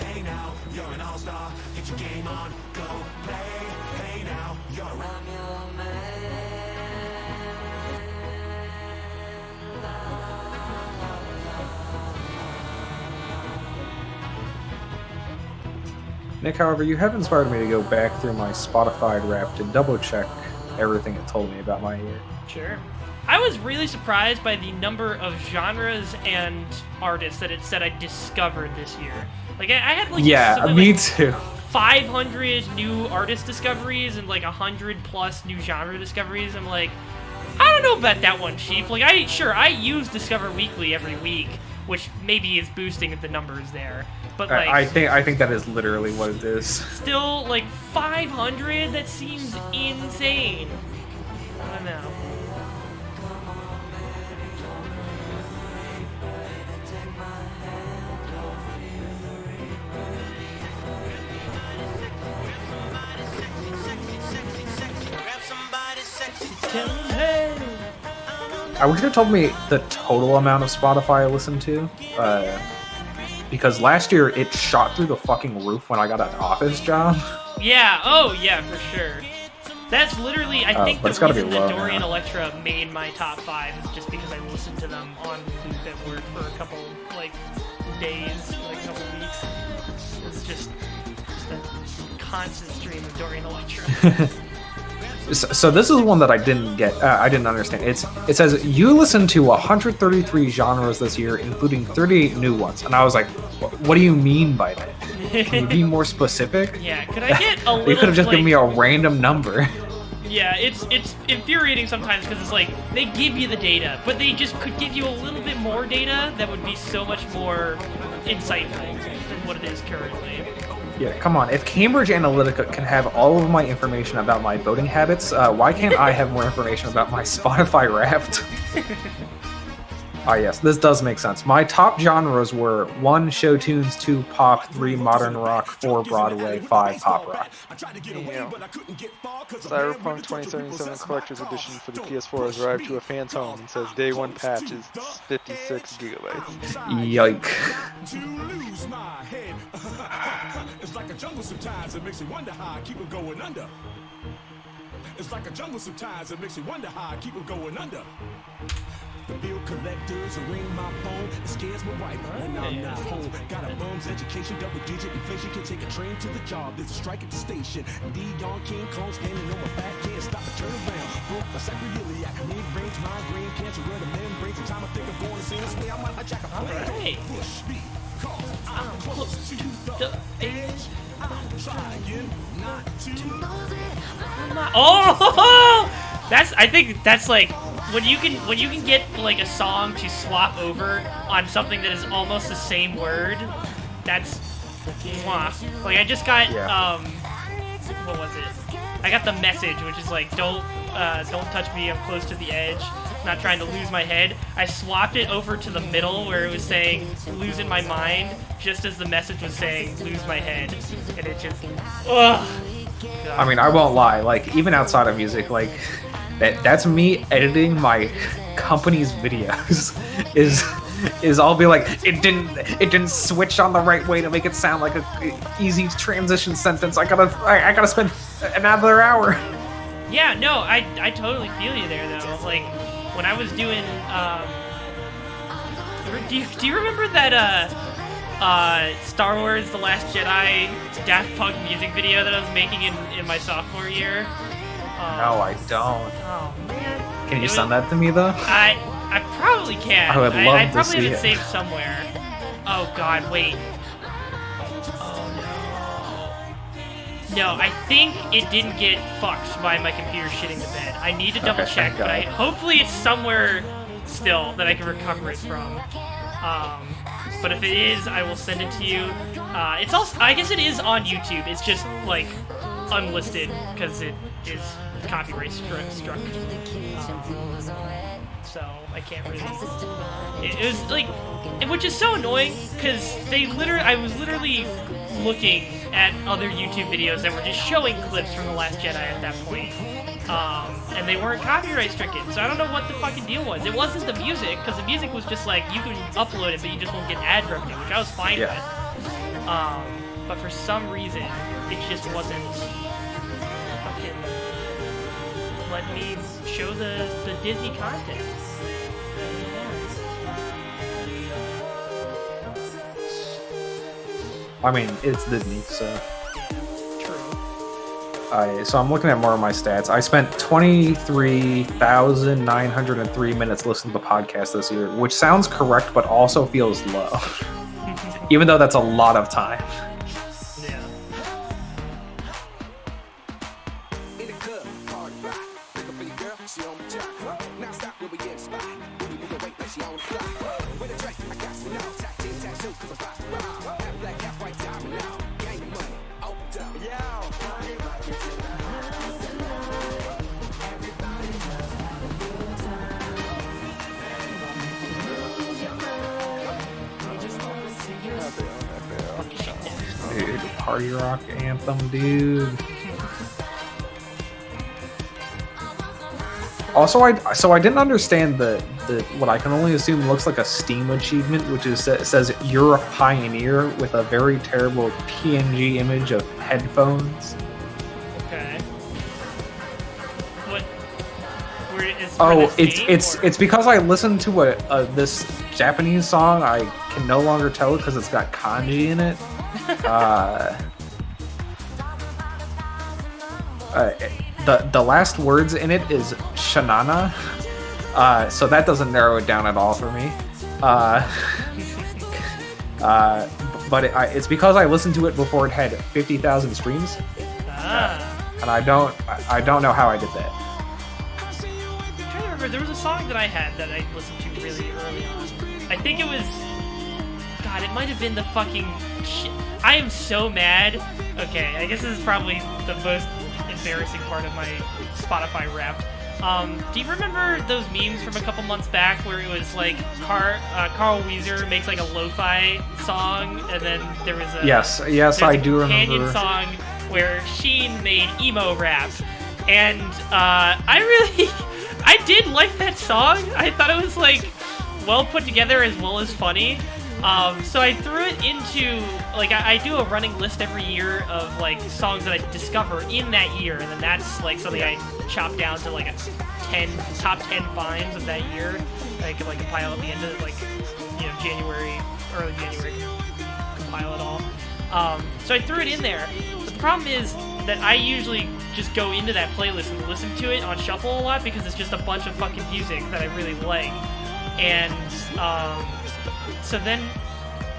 Nick, however, you have inspired me to go back through my Spotify rap to double check everything it told me about my year. Sure. I was really surprised by the number of genres and artists that it said I discovered this year. Like, I had like something me like too. 500 new artist discoveries and like 100 plus new genre discoveries. I'm like, I don't know about that one, Chief. Like, I use Discover Weekly every week, which maybe is boosting the numbers there. But like, I think that is literally what it is. still like 500. That seems insane. I don't know. I wish you had told me the total amount of Spotify I listened to, because last year it shot through the fucking roof when I got an office job. Yeah, oh yeah, for sure. That's literally, I think the but it's gotta be reason that low Dorian now. Electra made my top 5 is just because I listened to them on loop at work for a couple, like, days, like a couple weeks. It's just a constant stream of Dorian Electra. So this is one that I didn't get. I didn't understand. It says you listened to 133 genres this year, including 38 new ones, and I was like, "What do you mean by that? Can you be more specific?" Yeah, could I get a little? You could have just like, given me a random number. Yeah, it's infuriating sometimes because it's like they give you the data, but they just could give you a little bit more data that would be so much more insightful than what it is currently. Yeah, come on. If Cambridge Analytica can have all of my information about my voting habits, why can't I have more information about my Spotify Wrapped? Ah, yes, this does make sense. My top genres were 1. Show tunes, 2. Pop, 3. Modern rock, 4. Broadway, 5. Pop rock. Cyberpunk 2077 Collector's Edition for the PS4 has arrived to a fan's home and says day 1 patch is 56 gigabytes. Yike. It's like a jungle sometimes, it makes you wonder how I keep it going under. It's like a jungle sometimes, it makes you wonder how I keep it going under. The bill collectors ring my phone, it scares my wife when I'm not home. Got a bum's education, double-digit inflation, can take a train to the job. There's a strike at the station. Dion King Kong standing on my back, can't stop to turn around. Broke my sacroiliac, mid-range migraine, cancer where the membranes. The time I think I'm going to see this way, I might hijack a plane. Alright. Push me, cause I'm close to the edge. I'm trying not to lose it. Oh, I think that's like when you can get like a song to swap over on something that is almost the same word. That's mwah. Like I just got what was it? I got the message, which is like don't touch me. I'm close to the edge. Not trying to lose my head. I swapped it over to the middle where it was saying losing my mind, just as the message was saying lose my head, and it just ugh. I mean, I won't lie. Like, even outside of music, like, that's me editing my company's videos. is I'll be like, it didn't switch on the right way to make it sound like a easy transition sentence. I gotta spend another hour. Yeah, no, I totally feel you there though. Like when I was doing, do you remember that Star Wars: The Last Jedi Daft Punk music video that I was making in my sophomore year? No, I don't. Oh man. Can you send that to me though? I probably can. I would love I to probably see have it it. saved somewhere. Oh god, wait. Oh no. No, I think it didn't get fucked by my computer shitting the bed. I need to double Okay, check, thank but God. hopefully it's somewhere still that I can recover it from. But if it is, I will send it to you. It's also, I guess it is on YouTube. It's just like unlisted because it is copyright struck. So I can't really. It was like, which is so annoying because I was literally looking at other YouTube videos that were just showing clips from The Last Jedi at that point. And they weren't copyright stricken, so I don't know what the fucking deal was. It wasn't the music, because the music was just like, you can upload it, but you just won't get ad revenue, which I was fine with. But for some reason, it just wasn't fucking letting me show the Disney content. I mean, it's Disney, so. True. So I'm looking at more of my stats. I spent 23,903 minutes listening to the podcast this year, which sounds correct, but also feels low. Even though that's a lot of time. Yeah. In the club, hard rock. Pick up for your girl, she on the top. Now stop where we get spot. Booty move away like she on the clock. With a dress, I got some now. Tattoo, tattoo, cause I'm about to rock. Half black, half white, diamond now. Gang of money, opened up. Yeah. Dude, party rock anthem, dude. Also, I didn't understand the what I can only assume looks like a Steam achievement, which is says you're a pioneer with a very terrible PNG image of headphones. Okay. What? Where is? Oh, it's because I listened to this Japanese song. I can no longer tell it because it's got kanji in it. The last words in it is shanana, so that doesn't narrow it down at all for me. But it's because I listened to it before it had 50,000 streams, and I don't know how I did that. I'm trying to remember. There was a song that I had that I listened to really early on. I think it was. God, it might have been the fucking shit. I am so mad. Okay, I guess this is probably the most embarrassing part of my Spotify Wrapped. Do you remember those memes from a couple months back where it was like Carl Weezer makes like a lo-fi song, and then there was a yes, I do companion remember song where Sheen made emo rap, and I did like that song. I thought it was like well put together as well as funny. So I threw it into, like, I do a running list every year of, like, songs that I discover in that year, and then that's, like, something I chop down to, like, a top 10 finds of that year. I could, like, compile at the end of, like, you know, early January, compile it all. So I threw it in there. But the problem is that I usually just go into that playlist and listen to it on shuffle a lot because it's just a bunch of fucking music that I really like. And, so then,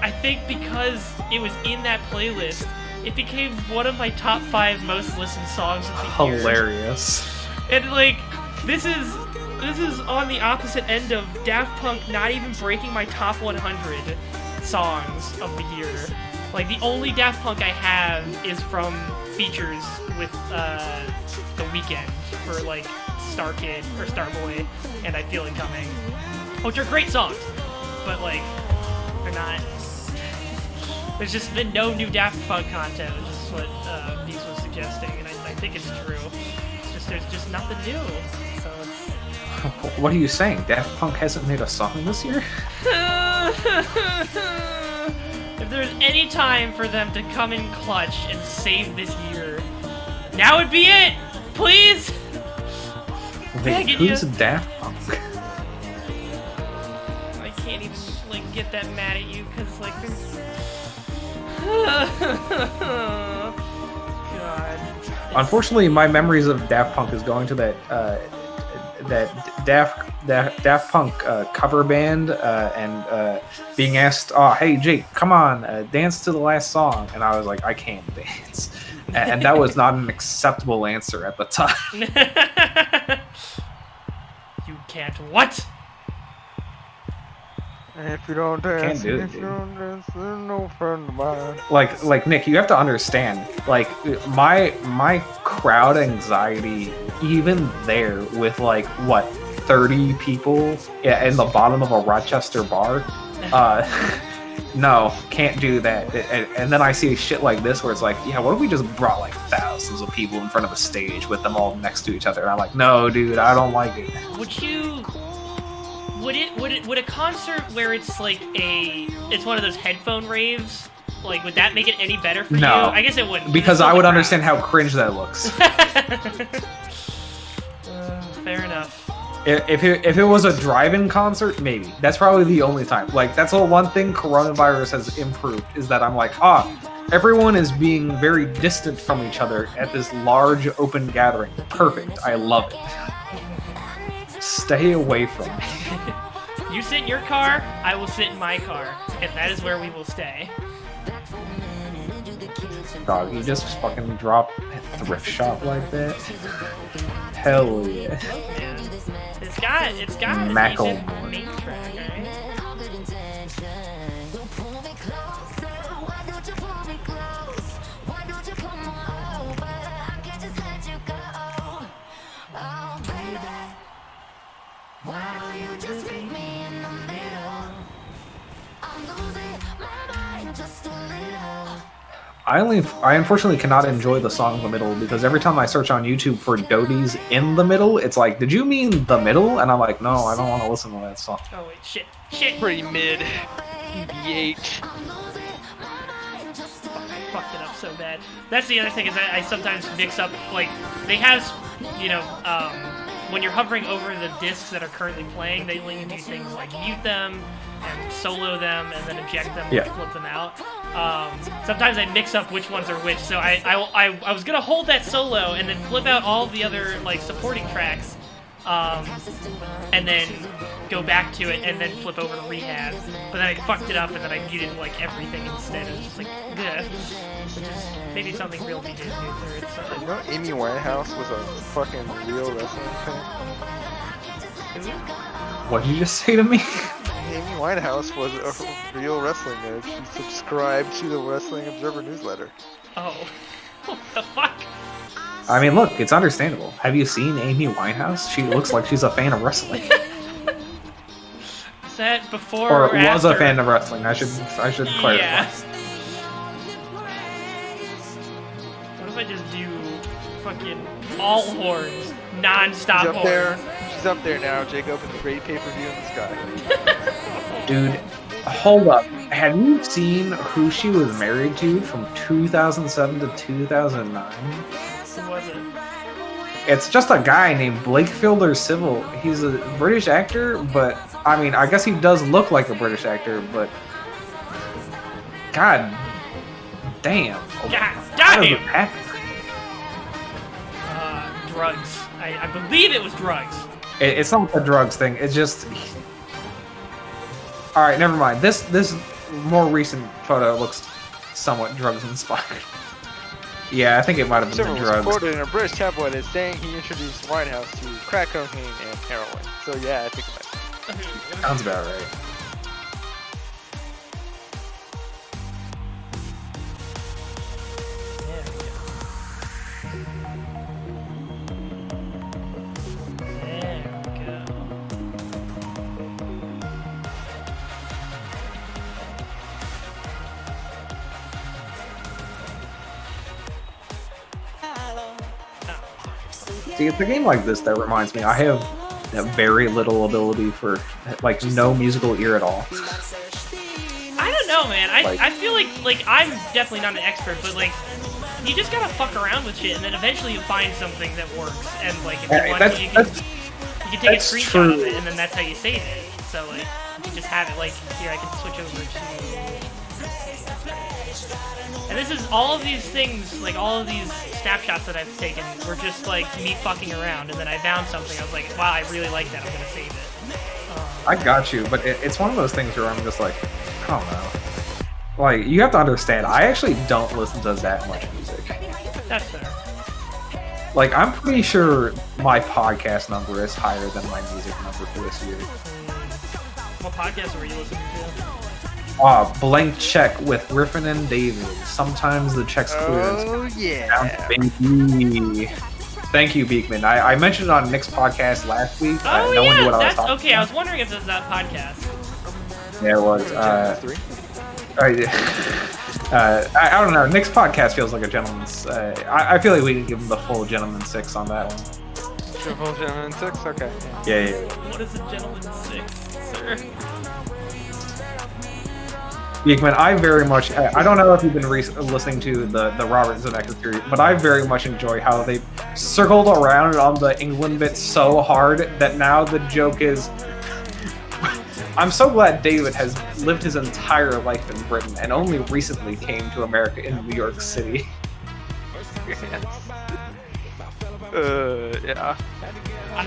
I think because it was in that playlist, it became one of my top 5 most listened songs of the year. hilarious. And like, this is on the opposite end of Daft Punk not even breaking my top 100 songs of the year. Like, the only Daft Punk I have is from features with The Weeknd for like Star Kid or Starboy and I Feel It Coming, which are great songs, but like, they're not. There's just been no new Daft Punk content, which is what Beast was suggesting, and I think it's true. It's just there's just nothing new. So it's. What are you saying? Daft Punk hasn't made a song this year? If there's any time for them to come in clutch and save this year, now would be it! Please! Wait, who's Daft Punk? I can't even, like, get that mad at you, because, like, there's... God. Unfortunately, my memories of Daft Punk is going to that Daft Punk cover band and being asked, "Oh, hey Jake, come on, dance to the last song," and I was like, "I can't dance," and that was not an acceptable answer at the time. You can't what? If you don't dance, Can't do it, if you dude. don't dance, there's no friend of mine. Like Nick, you have to understand, like my crowd anxiety, even there with like what 30 people in the bottom of a Rochester bar, no, can't do that. And then I see shit like this where it's like, yeah, what if we just brought like thousands of people in front of a stage with them all next to each other? And I'm like, no, dude, I don't like it. Would a concert where it's like it's one of those headphone raves, like, would that make it any better for you? I guess it wouldn't. Because I would understand how cringe that looks. Fair enough. If it was a drive-in concert, maybe. That's probably the only time. Like, that's the one thing coronavirus has improved, is that I'm like, everyone is being very distant from each other at this large open gathering. Perfect. I love it. Stay away from me. You sit in your car, I will sit in my car, and that is where we will stay. Dog, you just fucking drop a thrift shop like that? Hell yeah. It's got a decent Macklemore. main track, right? I unfortunately cannot enjoy the song in the middle because every time I search on YouTube for Doties in the middle, it's like, did you mean the middle? And I'm like, no, I don't want to listen to that song. Oh wait, shit. Pretty mid. BH. I fucked it up so bad. That's the other thing, is I sometimes mix up, like, they have, when you're hovering over the discs that are currently playing, they let you do things like mute them and solo them and then eject them and flip them out. Sometimes I mix up which ones are which, so I was gonna hold that solo and then flip out all the other, like, supporting tracks, and then go back to it and then flip over to rehab. But then I fucked it up and then I muted, like, everything instead. It was just like, ugh. Which is maybe something real DJs do for it. So. You know, Amy Winehouse was a fucking real wrestling fan. What did you just say to me? Amy Winehouse was a real wrestling nerd. She subscribed to the Wrestling Observer newsletter. Oh. What the fuck? I mean, look, it's understandable. Have you seen Amy Winehouse? She looks like she's a fan of wrestling. Is that before Or or was after? a fan of wrestling. I should clarify. Yeah. What if I just do fucking all horns, non-stop She's up horns? there. She's up there now, Jacob, in the great pay-per-view in the sky. Dude, hold up. Have you seen who she was married to from 2007 to 2009? Who was it? It's just a guy named Blake Fielder Civil. He's a British actor, but I mean, I guess he does look like a British actor, but God damn. God How does it damn! happen? Drugs. I believe it was drugs. It's not the drugs thing. It's just. All right, never mind. This more recent photo looks somewhat drugs inspired. Yeah, I think it might have been Silver the was drugs. quoted in a British tabloid as saying he introduced Winehouse to crack cocaine and heroin. So yeah, I think it might be. Sounds about right. There we go. See, it's a game like this that reminds me. I have very little ability for, like, no musical ear at all. know, man. I feel like I'm definitely not an expert, but like you just gotta fuck around with shit, and then eventually you find something that works. And like if you want to, you can take a screenshot of it, and then that's how you save it. So like you can just have it. Like here, I can switch over to. And this is all of these things, like all of these snapshots that I've taken were just like me fucking around, and then I found something. I was like, wow, I really like that. I'm gonna save it. I got you, but it's one of those things where I'm just like, I don't know. Like, you have to understand, I actually don't listen to that much music. That's fair. Like, I'm pretty sure my podcast number is higher than my music number for this year. What podcast were you listening to? Blank Check with Griffin and David. Sometimes the check's clear. Oh, yeah. Thank you, Beekman. I mentioned it on Nick's podcast last week. Oh, no yeah, one knew what I was that's talking okay. about. I was wondering if it was that podcast. Yeah, it was. I don't know. Nick's podcast feels like a gentleman's. I feel like we can give him the full gentleman's 6 on that one. Full gentleman's 6? Okay. Yeah. What is a gentleman's 6, sir? Beekman, I very much. I don't know if you've been listening to the Robert Zemeckis series, but I very much enjoy how they circled around on the England bit so hard that now the joke is. I'm so glad David has lived his entire life in Britain and only recently came to America in New York City. Yeah.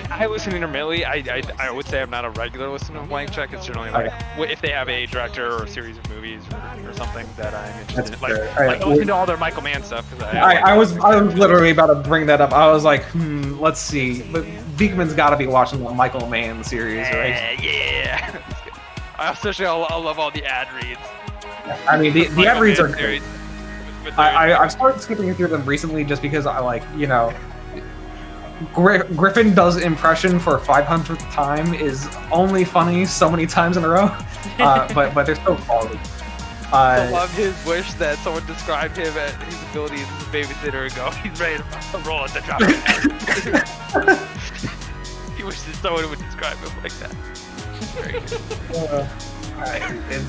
I listen intermittently. I would say I'm not a regular listener of Blank Check. It's generally like if they have a director or a series of movies or something that I'm interested in. Like I listen to all their Michael Mann stuff. I was literally about to bring that up. I was like, let's see. But Beekman's got to be watching the Michael Mann series, right? Yeah. Especially I love all the ad reads. I mean, the ad reads are great. I've started skipping through them recently just because I like, Griffin does impression for 500th time is only funny so many times in a row, but they're so quality. I love his wish that someone described him at his abilities as a babysitter and go, he's ready to roll at the drop of a hat. He wishes someone would describe him like that. Very good.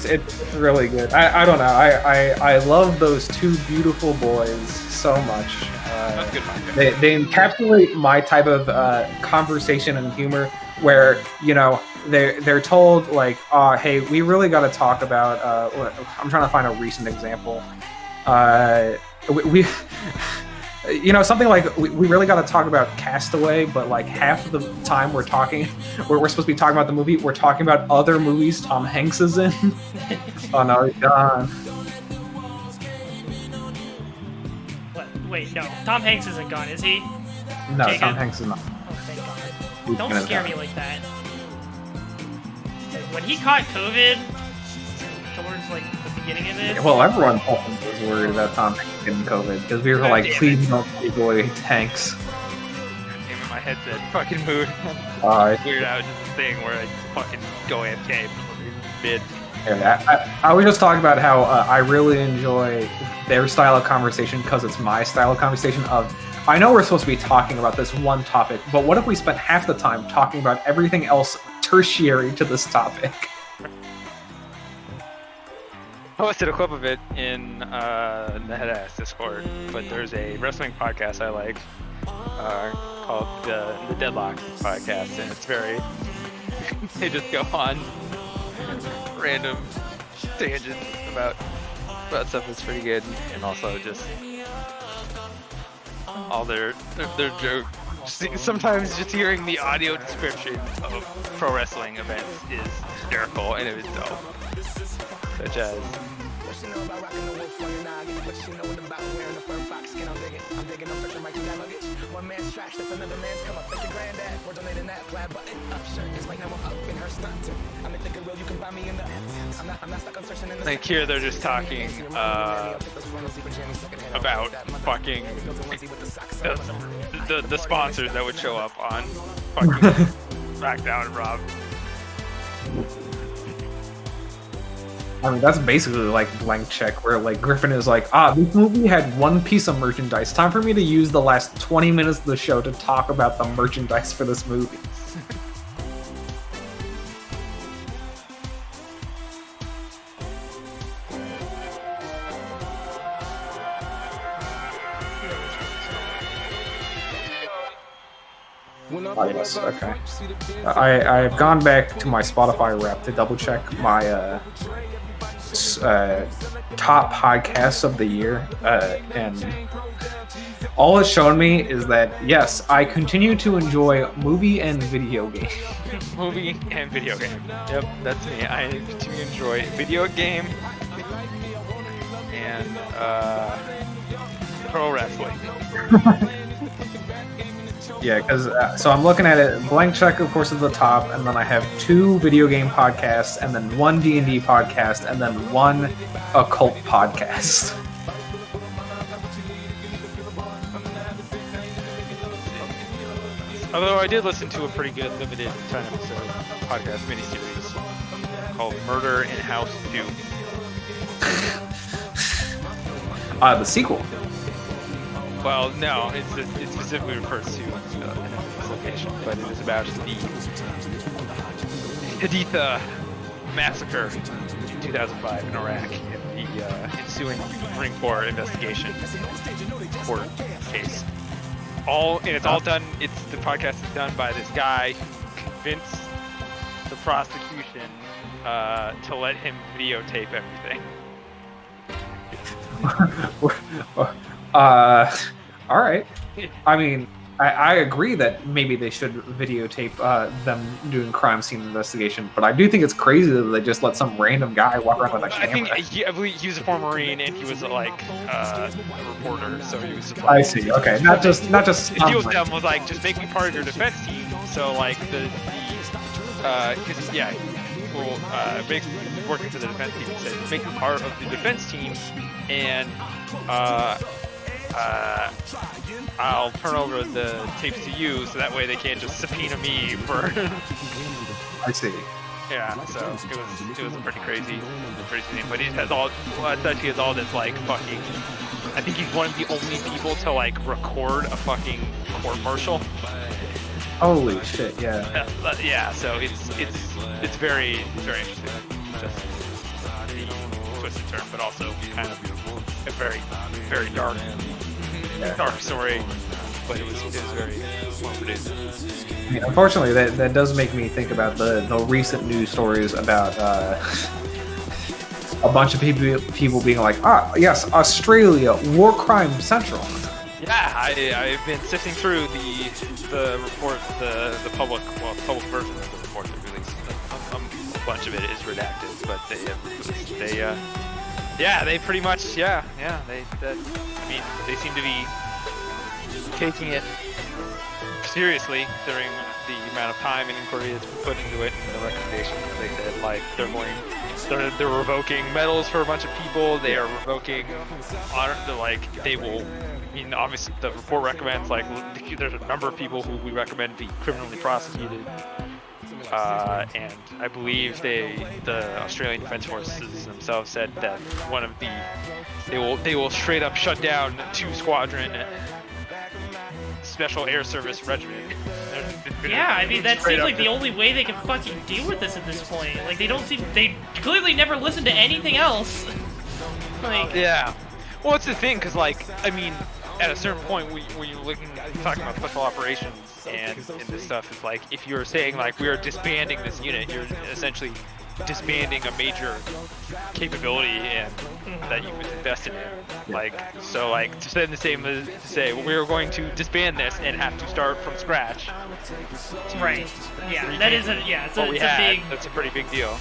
It's really good. I don't know. I love those two beautiful boys so much. That's good. They encapsulate my type of conversation and humor, where they're told like, hey, we really got to talk about. I'm trying to find a recent example. We something like we really got to talk about Castaway, but like half the time we're supposed to be talking about the movie, we're talking about other movies Tom Hanks is in. Oh no, he's gone. What? Wait, no. Tom Hanks isn't gone, is he? No, Jacob? Tom Hanks is not. Oh, thank God. Don't scare me like that. When he caught COVID, towards like the beginning of this. Well, everyone was worried about Tom Hanks getting COVID because we were like, please don't take away Hanks. Damn it, my headset fucking mood. Weird out just this thing where I fucking go AFK mid. Yeah, I was just talking about how I really enjoy their style of conversation because it's my style of conversation of, I know we're supposed to be talking about this one topic, but what if we spent half the time talking about everything else tertiary to this topic? I posted a clip of it in the Headass Discord, but there's a wrestling podcast I like called the Deadlock Podcast, and it's very... they just go on random tangents about stuff that's pretty good, and also just all their joke. Sometimes just hearing the audio description of pro wrestling events is hysterical and it is dope. Such as like here they're just talking about fucking the sponsors that would show up on fucking SmackDown and Raw. I mean, that's basically like Blank Check, where like Griffin is like, this movie had one piece of merchandise. Time for me to use the last 20 minutes of the show to talk about the merchandise for this movie. playlist. Okay. I've gone back to my Spotify rep to double check my top podcasts of the year, and all it's shown me is that yes, I continue to enjoy movie and video game. Movie and video game. Yep, that's me. I continue to enjoy video game and pro wrestling. Yeah, because so I'm looking at it. Blank Check, of course, is the top, and then I have 2 video game podcasts, and then 1 D&D podcast, and then 1 occult podcast. Although I did listen to a pretty good limited 10-episode podcast miniseries called Murder in House 2. The sequel. Well, no, it specifically refers to this location, but it is about the Haditha massacre in 2005 in Iraq and the ensuing Marine Corps investigation court case. It's all done. The podcast is done by this guy who convinced the prosecution to let him videotape everything. All right. I mean, I agree that maybe they should videotape them doing crime scene investigation, but I do think it's crazy that they just let some random guy walk around with a camera. I believe he was a former Marine and he was like a reporter, so he was just like. I see. Okay, not just. The deal with them was like, just make me part of your defense team. So like because well, basically working for the defense team, he said, make me part of the defense team, and I'll turn over the tapes to you, so that way they can't just subpoena me for. I see. Yeah, so it was a pretty crazy thing. But he has all this like fucking. I think he's one of the only people to like record a fucking court martial. Holy shit! Yeah. Yeah. So it's very interesting. Just the twisted turn, but also kind of a very dark story. But it was very well produced. I mean, unfortunately, that does make me think about the recent news stories about a bunch of people being like, yes, Australia, war crime central. Yeah, I've been sifting through the report, the public version of the report that released. A bunch of it is redacted, but they pretty much they seem to be taking it seriously during the amount of time and inquiry that's been put into it and the recommendations. They said like they're revoking medals for a bunch of people. They are revoking honor. They will. I mean, obviously the report recommends like there's a number of people who we recommend be criminally prosecuted. And I believe the Australian Defence Forces themselves said that they will straight up shut down 2 squadron Special Air Service Regiment. Yeah, I mean that seems like the only way they can fucking deal with this at this point. Like they clearly never listen to anything else. Like yeah, well it's the thing because like I mean at a certain point when you're talking about special operations and this stuff, it's like if you're saying like we are disbanding this unit, you're essentially disbanding a major capability and that you've invested in. Like so like to say the same as to say we're going to disband this and have to start from scratch. Right. Yeah, that is a it's a big. That's a pretty big deal.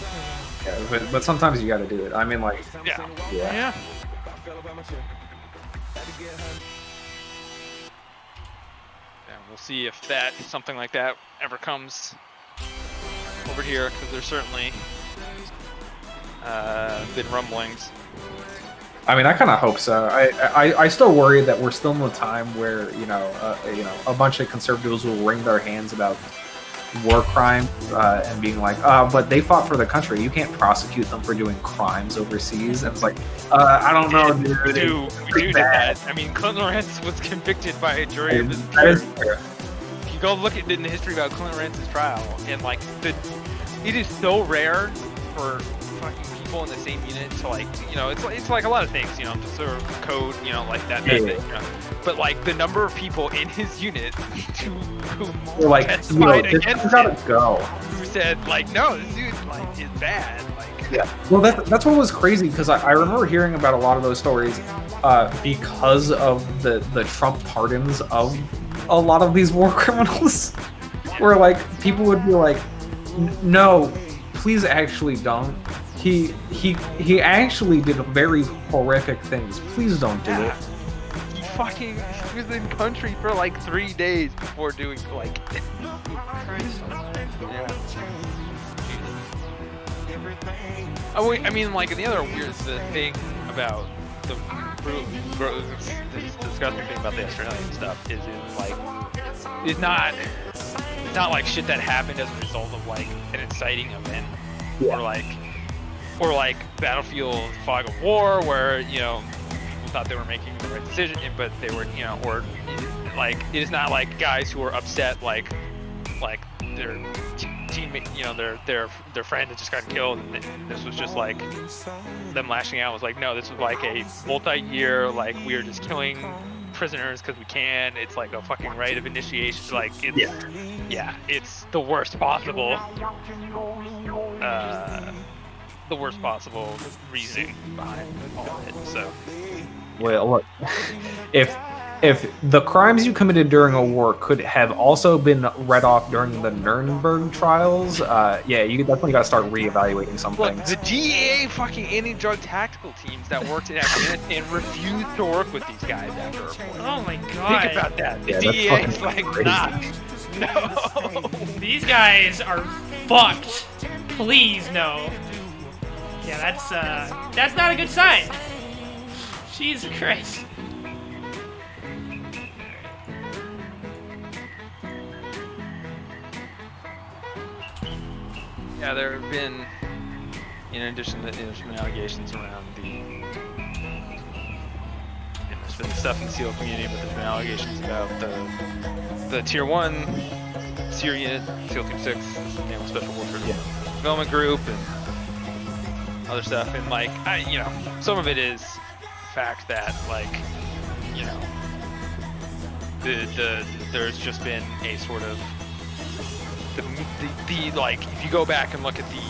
Yeah, but sometimes you got to do it. I mean, like. Yeah. We'll see if something like that ever comes over here, because there's certainly been rumblings. I mean, I kind of hope so. I still worry that we're still in the time where a bunch of conservatives will wring their hands about war crime and being like, but they fought for the country. You can't prosecute them for doing crimes overseas. And it's like, I don't know, dude. We do that. I mean, Clinton Lawrence was convicted by a jury of his peers. If you go look at in the history about Clinton Lawrence's trial, and like it is so rare for fucking people in the same unit to like, you know, it's like a lot of things, you know, just sort of code, you know, like that method, you know. But like the number of people in his unit who like, testified against gotta him, go. who said like, no, this dude like is bad, like. Yeah. Well, that's what was crazy, because I remember hearing about a lot of those stories because of the Trump pardons of a lot of these war criminals, where like people would be like, no, please actually don't. He actually did very horrific things. Please don't do it. He was in country for like 3 days before doing like. Yeah. Oh, I mean, like the other weird thing about the disgusting thing about the Australian stuff is it's not like shit that happened as a result of like an inciting event, or like Battlefield Fog of War, where, you know, people thought they were making the right decision, but they were, you know, or like it is not like guys who are upset like their teammate, you know, their friend had just gotten killed, and this was just like them lashing out. Was like, no, this was like a multi-year, like, we are just killing prisoners because we can. It's like a fucking rite of initiation. Like, it's it's the worst possible reasoning behind all of it. So, Well, look, if the crimes you committed during a war could have also been read off during the Nuremberg trials, you definitely got to start reevaluating some look, things. the DEA fucking anti-drug tactical teams that worked in Afghanistan refused to work with these guys after a point. Oh my god. Think about that. The Yeah, that's DEA is fucking like, crazy. nah, no. These guys are fucked. Please, no. Yeah, that's not a good sign. Jesus Christ. Yeah, there have been, in addition to there's been allegations around there's been stuff in the SEAL community, but there's been allegations about the Tier 1 SEAL unit, SEAL Team 6, Naval Special Warfare Development Group, and other stuff. And like, you know, some of it is the fact that, like, you know, there's just been a sort of the like, if you go back and look at the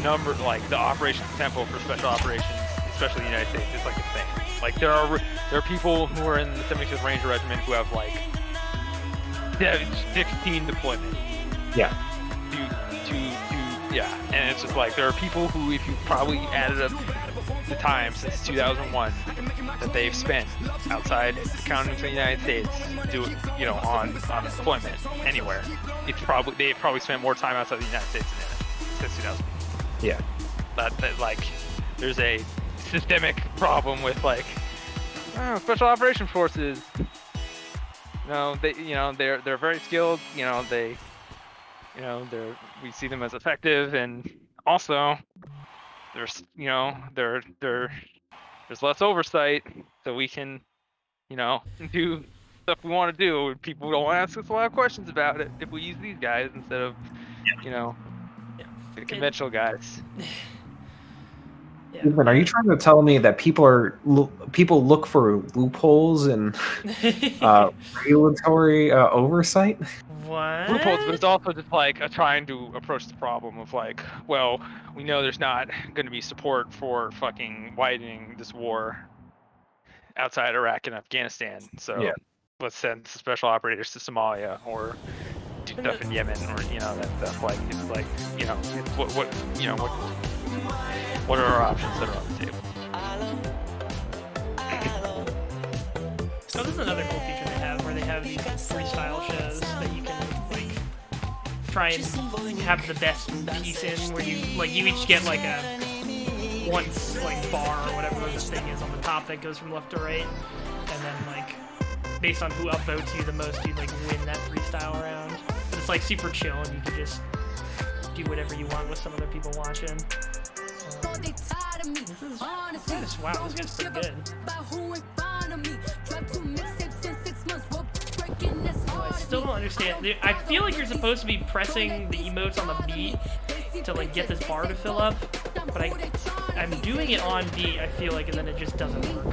number, like the operations tempo for special operations, especially in the United States, it's like insane. Like there are people who are in the 75th Ranger Regiment who have like 16 deployments. Yeah. And it's just like there are people who, if you probably added up the time since 2001 that they've spent outside the continental United States on deployment anywhere, they've probably spent more time outside the United States since 2000. Yeah. That like there's a systemic problem with like special operation forces. They're very skilled. We see them as effective, and also there's less oversight, so we can do stuff we want to do. People don't ask us a lot of questions about it if we use these guys instead of the conventional guys. Yeah. Are you trying to tell me that people look for loopholes in regulatory oversight? What? Loopholes, but it's also just like trying to approach the problem of like, well, we know there's not going to be support for fucking widening this war outside Iraq and Afghanistan, so let's send special operators to Somalia or do stuff in Yemen, or that stuff. Like, it's like, what are our options that are on the table? So this is another cool feature they have, where they have these freestyle shows that you can like try and have the best piece in, where you each get like a bar or whatever this thing is on the top that goes from left to right, and then like based on who upvotes you the most, you like win that freestyle round. But it's like super chill, and you can just do whatever you want with some other people watching. Wow, this guy's pretty good. I still don't understand. I feel like you're supposed to be pressing the emotes on the beat to like get this bar to fill up, but I'm doing it on beat, I feel like, and then it just doesn't work.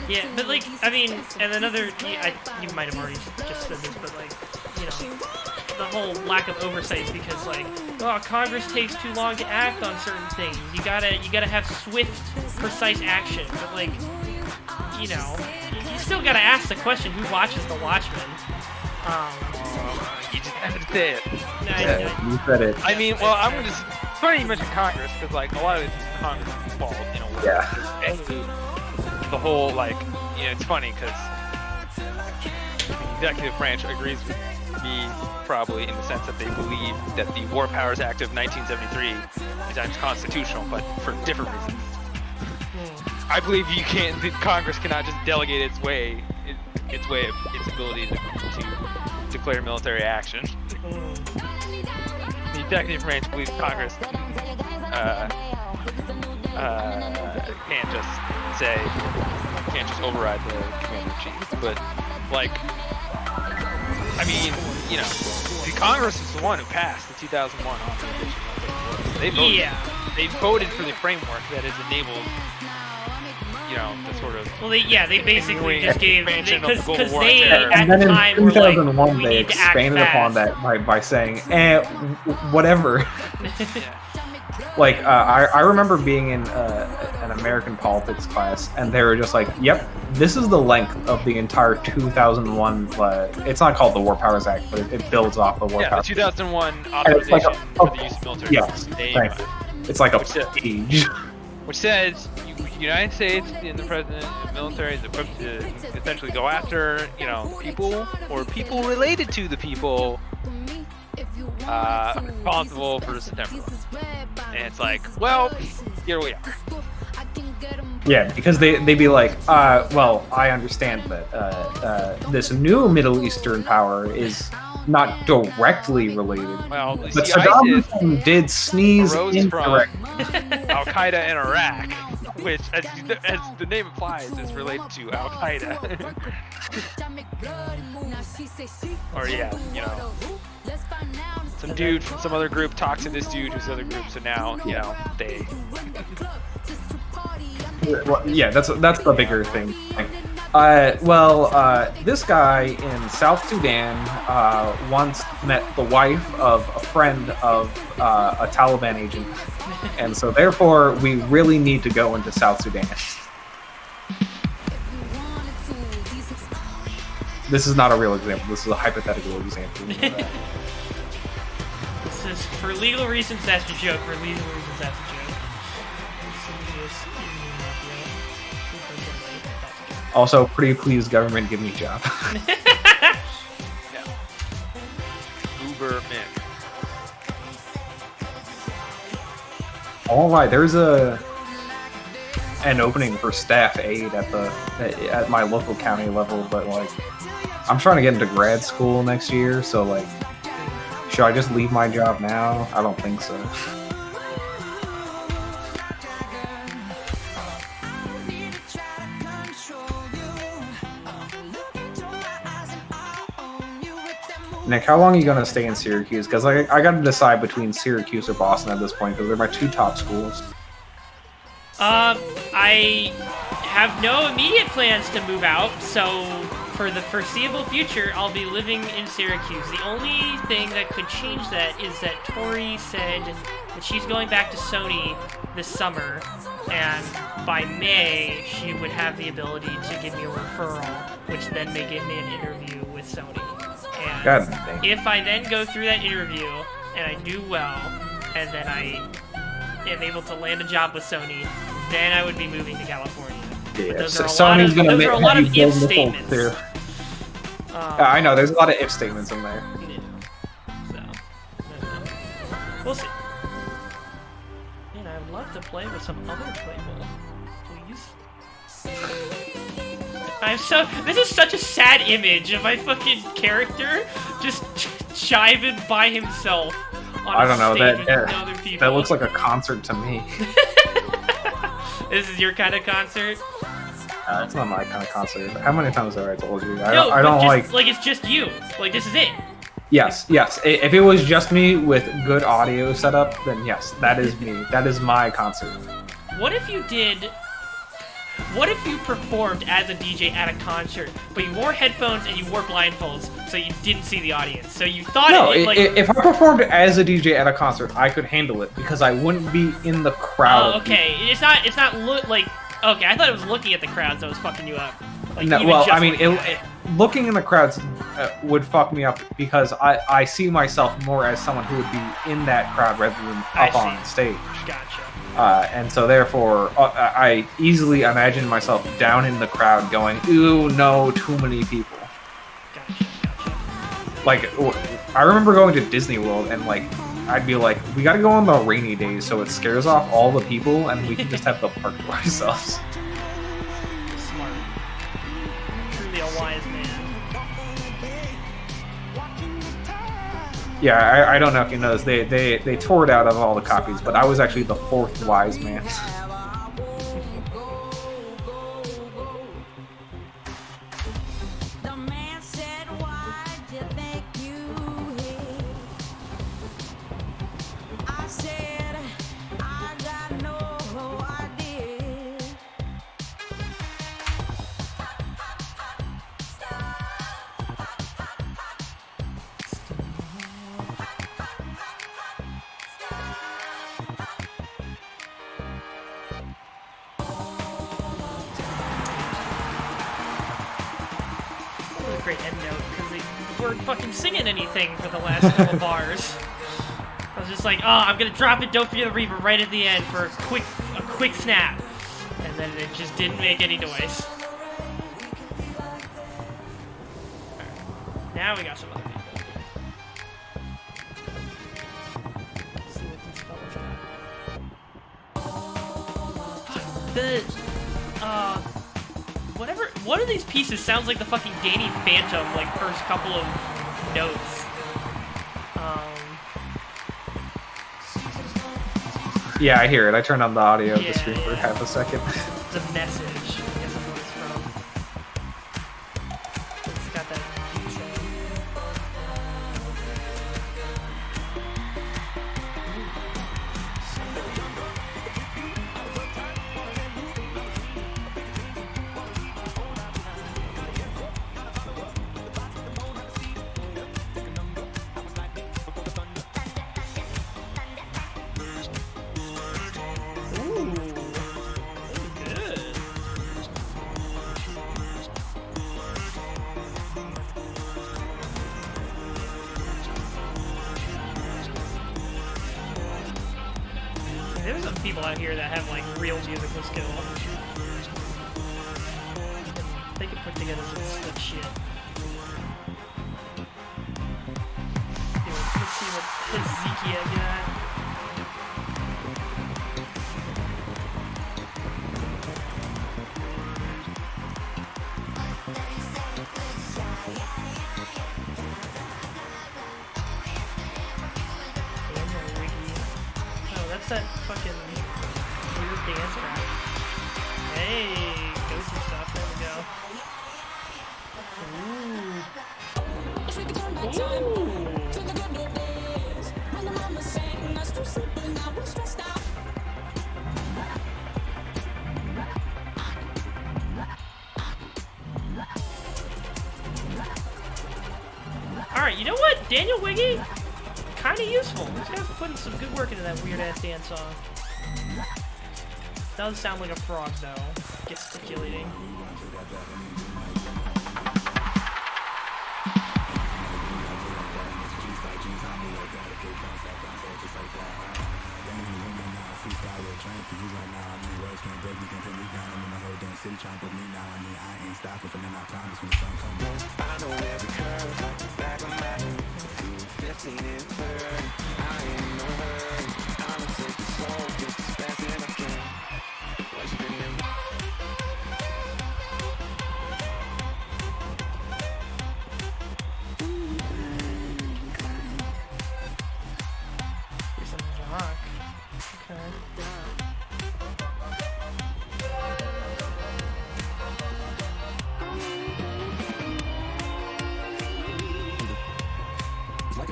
Yeah, but like, I mean, and another, you might have already just said this, but like, you know, the whole lack of oversight is because like, oh, Congress takes too long to act on certain things. You gotta have swift, precise action. But like, you know, you still gotta ask the question: who watches The Watchmen? You just have to say it. You said it. I mean, well, I'm gonna just. It's funny you mentioned Congress because like a lot of it is Congress' fault, you know. Yeah. The whole like, you know, it's funny because the executive branch agrees with me probably in the sense that they believe that the War Powers Act of 1973 is unconstitutional, but for different reasons. I believe Congress cannot just delegate its ability to declare military action. The executive branch believes Congress can't just override the commander-in-chief. But like, I mean, you know, the Congress is the one who passed the 2001 authorization. They voted. They voted for the framework that has enabled, you know, the sort of. Well, they basically just gave because they at the time were like, we they need to act expanded upon fast. that by saying, whatever. Yeah. Like, I remember being in an American politics class, and they were just like, yep, this is the length of the entire 2001, it's not called the War Powers Act, but it builds off the War Powers Act. Yeah, the 2001 authorization for the use of military. Yes, it's like a page. Which says, the United States and the President and the military is equipped to essentially go after, you know, people or people related to the people responsible for September. And it's like, well, here we are. Yeah, because they'd be like, well, I understand that this new Middle Eastern power is not directly related. Well, but see, Saddam ISIS Hussein did sneeze arose indirectly. from Al-Qaeda in Iraq, which, as the name implies, is related to Al-Qaeda. Or yeah, you know, some dude from some other group talks to this dude who's other group, so now, you know, they. Well, yeah, that's the bigger thing. This guy in South Sudan once met the wife of a friend of a Taliban agent, and so therefore we really need to go into South Sudan. This is not a real example. This is a hypothetical example. This is, for legal reasons, that's a joke. For legal reasons, that's a joke. Also, pretty please, government, give me a job. Yeah. Uber man. All right, there's an opening for staff aide at my local county level, but like, I'm trying to get into grad school next year, so like, should I just leave my job now? I don't think so. Nick, how long are you going to stay in Syracuse? Because I got to decide between Syracuse or Boston at this point, because they're my two top schools. I have no immediate plans to move out, so for the foreseeable future, I'll be living in Syracuse. The only thing that could change that is that Tori said that she's going back to Sony this summer, and by May, she would have the ability to give me a referral, which then may give me an interview with Sony. And if I then go through that interview, and I do well, and then I am able to land a job with Sony, then I would be moving to California. Yeah, those are a lot of if statements. I know, there's a lot of if statements in there. Yeah. So, we'll see. Man, I'd love to play with some other Playboy. Please. This is such a sad image of my fucking character just jiving by himself on I don't know, stage with other people. That looks like a concert to me. This is your kind of concert? It's not my kind of concert. How many times have I told you? No, I don't just, like it's just you. Like this is it. Yes. If it was just me with good audio setup, then yes, that is me. That is my concert. What if you performed as a DJ at a concert, but you wore headphones and you wore blindfolds, so you didn't see the audience? So you thought if I performed as a DJ at a concert, I could handle it because I wouldn't be in the crowd. Oh, okay. It's not like. Okay, I thought it was looking at the crowds that was fucking you up. Like, no, well, I mean, looking in the crowds would fuck me up because I see myself more as someone who would be in that crowd rather than up on stage. Gotcha. And so therefore, I easily imagine myself down in the crowd going, ooh, no, too many people. Gotcha. Like, I remember going to Disney World and, like, I'd be like, we gotta go on the rainy days so it scares off all the people and we can just have the park to ourselves. Smart. Truly a wise man. Yeah, I don't know if you noticed, they tore it out of all the copies, but I was actually the fourth wise man. Great end note because they weren't fucking singing anything for the last couple bars. I was just like, oh, I'm gonna drop it, Don't Fear the Reaper right at the end for a quick snap, and then it just didn't make any noise. Right. Now we got some other people. Let's see what these fellas got. One of these pieces sounds like the fucking Danny Phantom, like, first couple of notes. Yeah, I hear it. I turned on the audio of the stream for half a second. The message, I guess is what it's from. It's got that deep sound. There's some people out here that have like real musical skill. They can put together some slick shit. Anyway, let's see what Hezekiah got. That's that fucking weird dance track. Hey, ghosty stuff. There we go. Alright, you know what? Daniel Wiggy? Kind of useful. This guy's putting some good work into that weird-ass dance song. Does sound like a frog, though, gesticulating.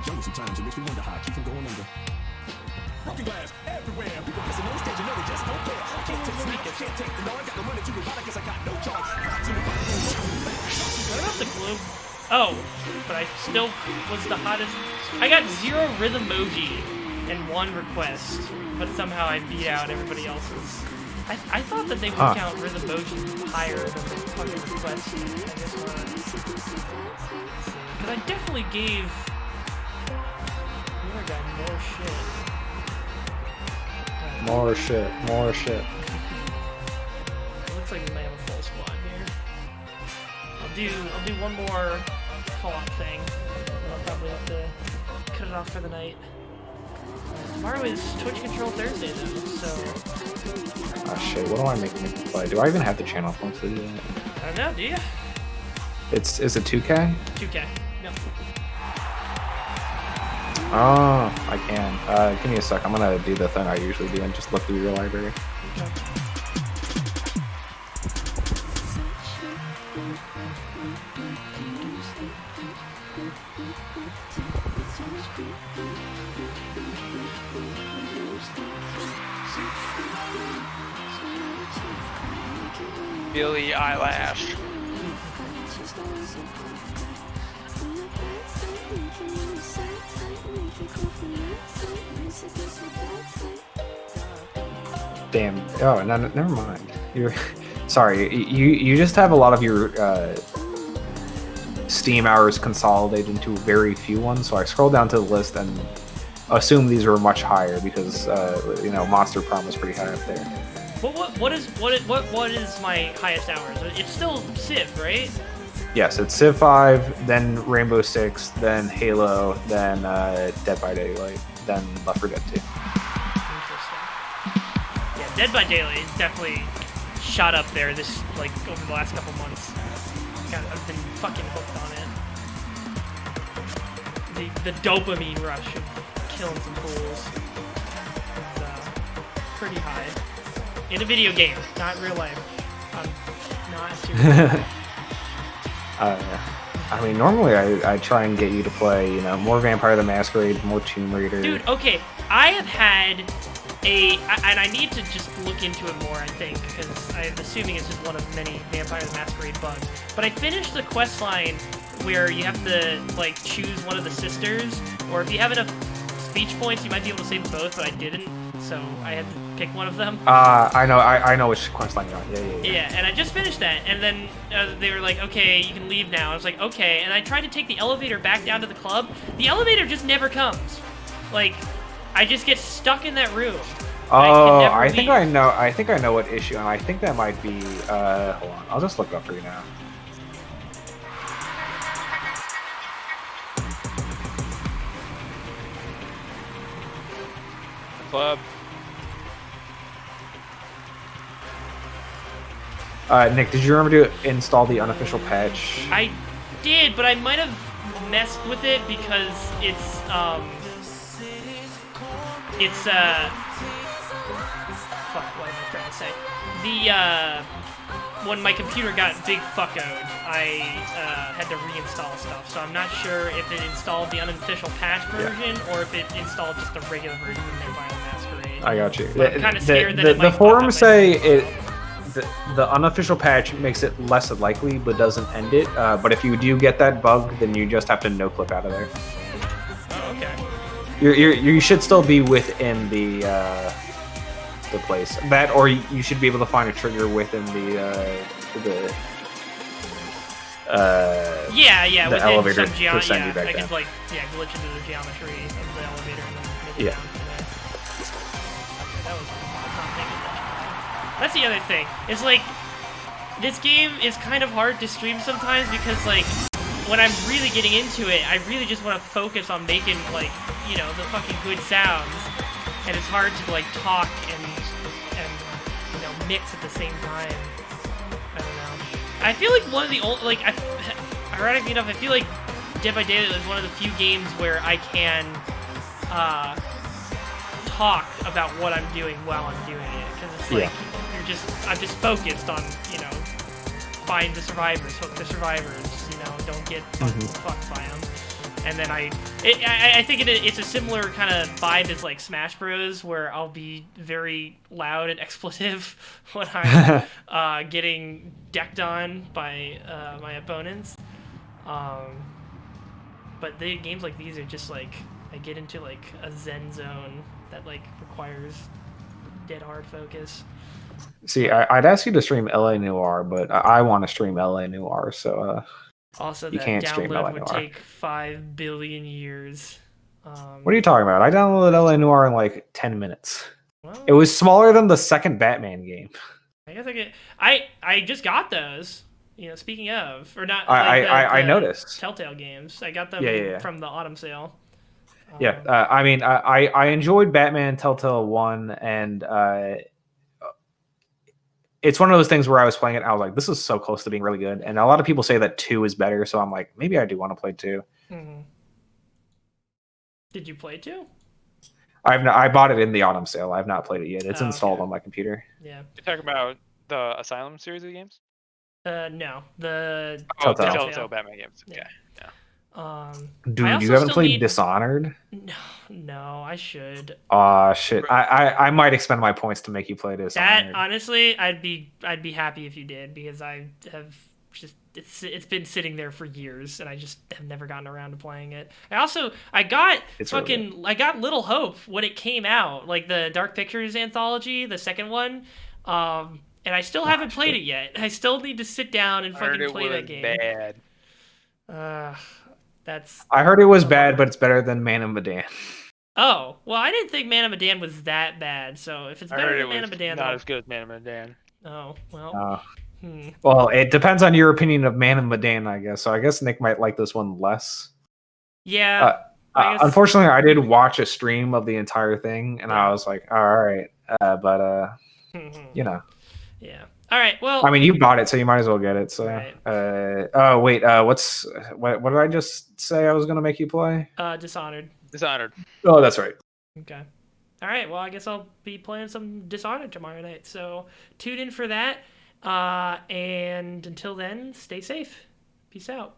jungle sometimes. It makes me wonder how I keep from going under. Broken glass everywhere. People missing on stage and know they just don't care. I can't take the smack, can't take the noise. Got no money to the right, I guess I got no charge. What about the globe? Oh, but I still was the hottest. I got 0 rhythm emoji and 1 request, but somehow I beat out everybody else's. I thought that they would count rhythm emoji higher than the fucking request. I guess not. Because I definitely gave the other guy more shit. More shit. It looks like we might have a full squad here. I'll do one more co-op thing, and I'll probably have to cut it off for the night. Tomorrow is Twitch Control Thursday though, so... Oh shit, what do I make me play? Do I even have the channel points to do that? I don't know, do you? Is it 2K? 2K, no. Oh, I can. Give me a sec, I'm gonna do the thing I usually do and just look through your library. Okay. Billy Eyelash. Damn. Oh, no, never mind. You're sorry. You just have a lot of your Steam hours consolidated into very few ones. So I scrolled down to the list and assume these were much higher because you know, Monster Prom is pretty high up there. What is my highest hours? It's still Civ, right? Yes, it's Civ 5, then Rainbow Six, then Halo, then Dead by Daylight, then Left 4 Dead 2. Interesting. Yeah, Dead by Daylight is definitely shot up there this over the last couple months. I've been fucking hooked on it. The dopamine rush of killing some fools. It's pretty high. In a video game, not in real life. Not serious. I mean, normally I try and get you to play, you know, more Vampire the Masquerade, more Tomb Raider. Dude, okay, I have had and I need to just look into it more, I think, because I'm assuming it's just one of many Vampire the Masquerade bugs. But I finished the quest line where you have to, like, choose one of the sisters, or if you have enough speech points, you might be able to save both, but I didn't, so I had to pick one of them. I know which quest line you're on. Yeah. Yeah, and I just finished that, and then they were like, okay, you can leave now. I was like, okay, and I tried to take the elevator back down to the club. The elevator just never comes. Like, I just get stuck in that room. Oh, I think I know what issue, and I think that might be, hold on, I'll just look it up for you now. Club. Nick, did you remember to install the unofficial patch? I did, but I might have messed with it because it's fuck, what am I trying to say? When my computer got big fuckoed, I had to reinstall stuff, so I'm not sure if it installed the unofficial patch version or if it installed just the regular version of Vampire the Masquerade. I got you. But I'm kind of scared that it might the forums say it. The unofficial patch makes it less likely, but doesn't end it. But if you do get that bug, then you just have to no-clip out of there. Oh, okay. You should still be within the place. That, or you should be able to find a trigger within the within elevator some to send you back I down. could glitch into the geometry of the elevator and then make it down from there. Okay, that was not paying attention. That's the other thing. It's like this game is kind of hard to stream sometimes because when I'm really getting into it, I really just want to focus on making the fucking good sounds, and it's hard to talk and mix at the same time. I don't know. I feel like one of the only ironically enough, I feel like Dead by Daylight is one of the few games where I can talk about what I'm doing while I'm doing it, because it's I'm just focused on find the survivors, hook the survivors, don't get fucked by them. And then I think it's a similar kind of vibe as like Smash Bros, where I'll be very loud and expletive when I'm getting decked on by my opponents. But the games like these are just like I get into like a zen zone that like requires dead hard focus. See, I'd ask you to stream LA Noir, but I want to stream LA Noir, so also you that can't stream LA download would Noir. take 5 billion years. What are you talking about? I downloaded LA Noir in like 10 minutes. Well, It was smaller than the second Batman game. I guess I just got those. You know, speaking of, or not, I noticed. Telltale games. I got them from the autumn sale. I mean, I enjoyed Batman Telltale 1, and it's one of those things where I was playing it, I was like, this is so close to being really good. And a lot of people say that 2 is better, so I'm like, maybe I do want to play 2. Mm-hmm. Did you play 2? I bought it in the autumn sale. I've not played it yet. It's installed on my computer. Yeah. You talking about the Asylum series of games? No, the Telltale Batman games. Okay. Yeah. Dude, you haven't played Dishonored? No, I should. Shit. I might expend my points to make you play Dishonored. That honestly, I'd be happy if you did, because I have just it's been sitting there for years and I just have never gotten around to playing it. I got Little Hope when it came out, like the Dark Pictures anthology, the second one. And I still haven't played it yet. I still need to sit down and fucking play that game. Bad. I heard it was bad, but it's better than Man of Medan. Oh, well, I didn't think Man of Medan was that bad. So if it's better than Man of Medan, not as good as Man of Medan. Oh, well. Well, it depends on your opinion of Man of Medan, I guess. So I guess Nick might like this one less. Yeah. Unfortunately, I did watch a stream of the entire thing, and I was like, all right. You know. Yeah. All right. Well, I mean, you bought it, so you might as well get it. So, right. Oh wait, what did I just say? I was gonna make you play? Dishonored. Oh, that's right. Okay. All right. Well, I guess I'll be playing some Dishonored tomorrow night. So tune in for that. And until then, stay safe. Peace out.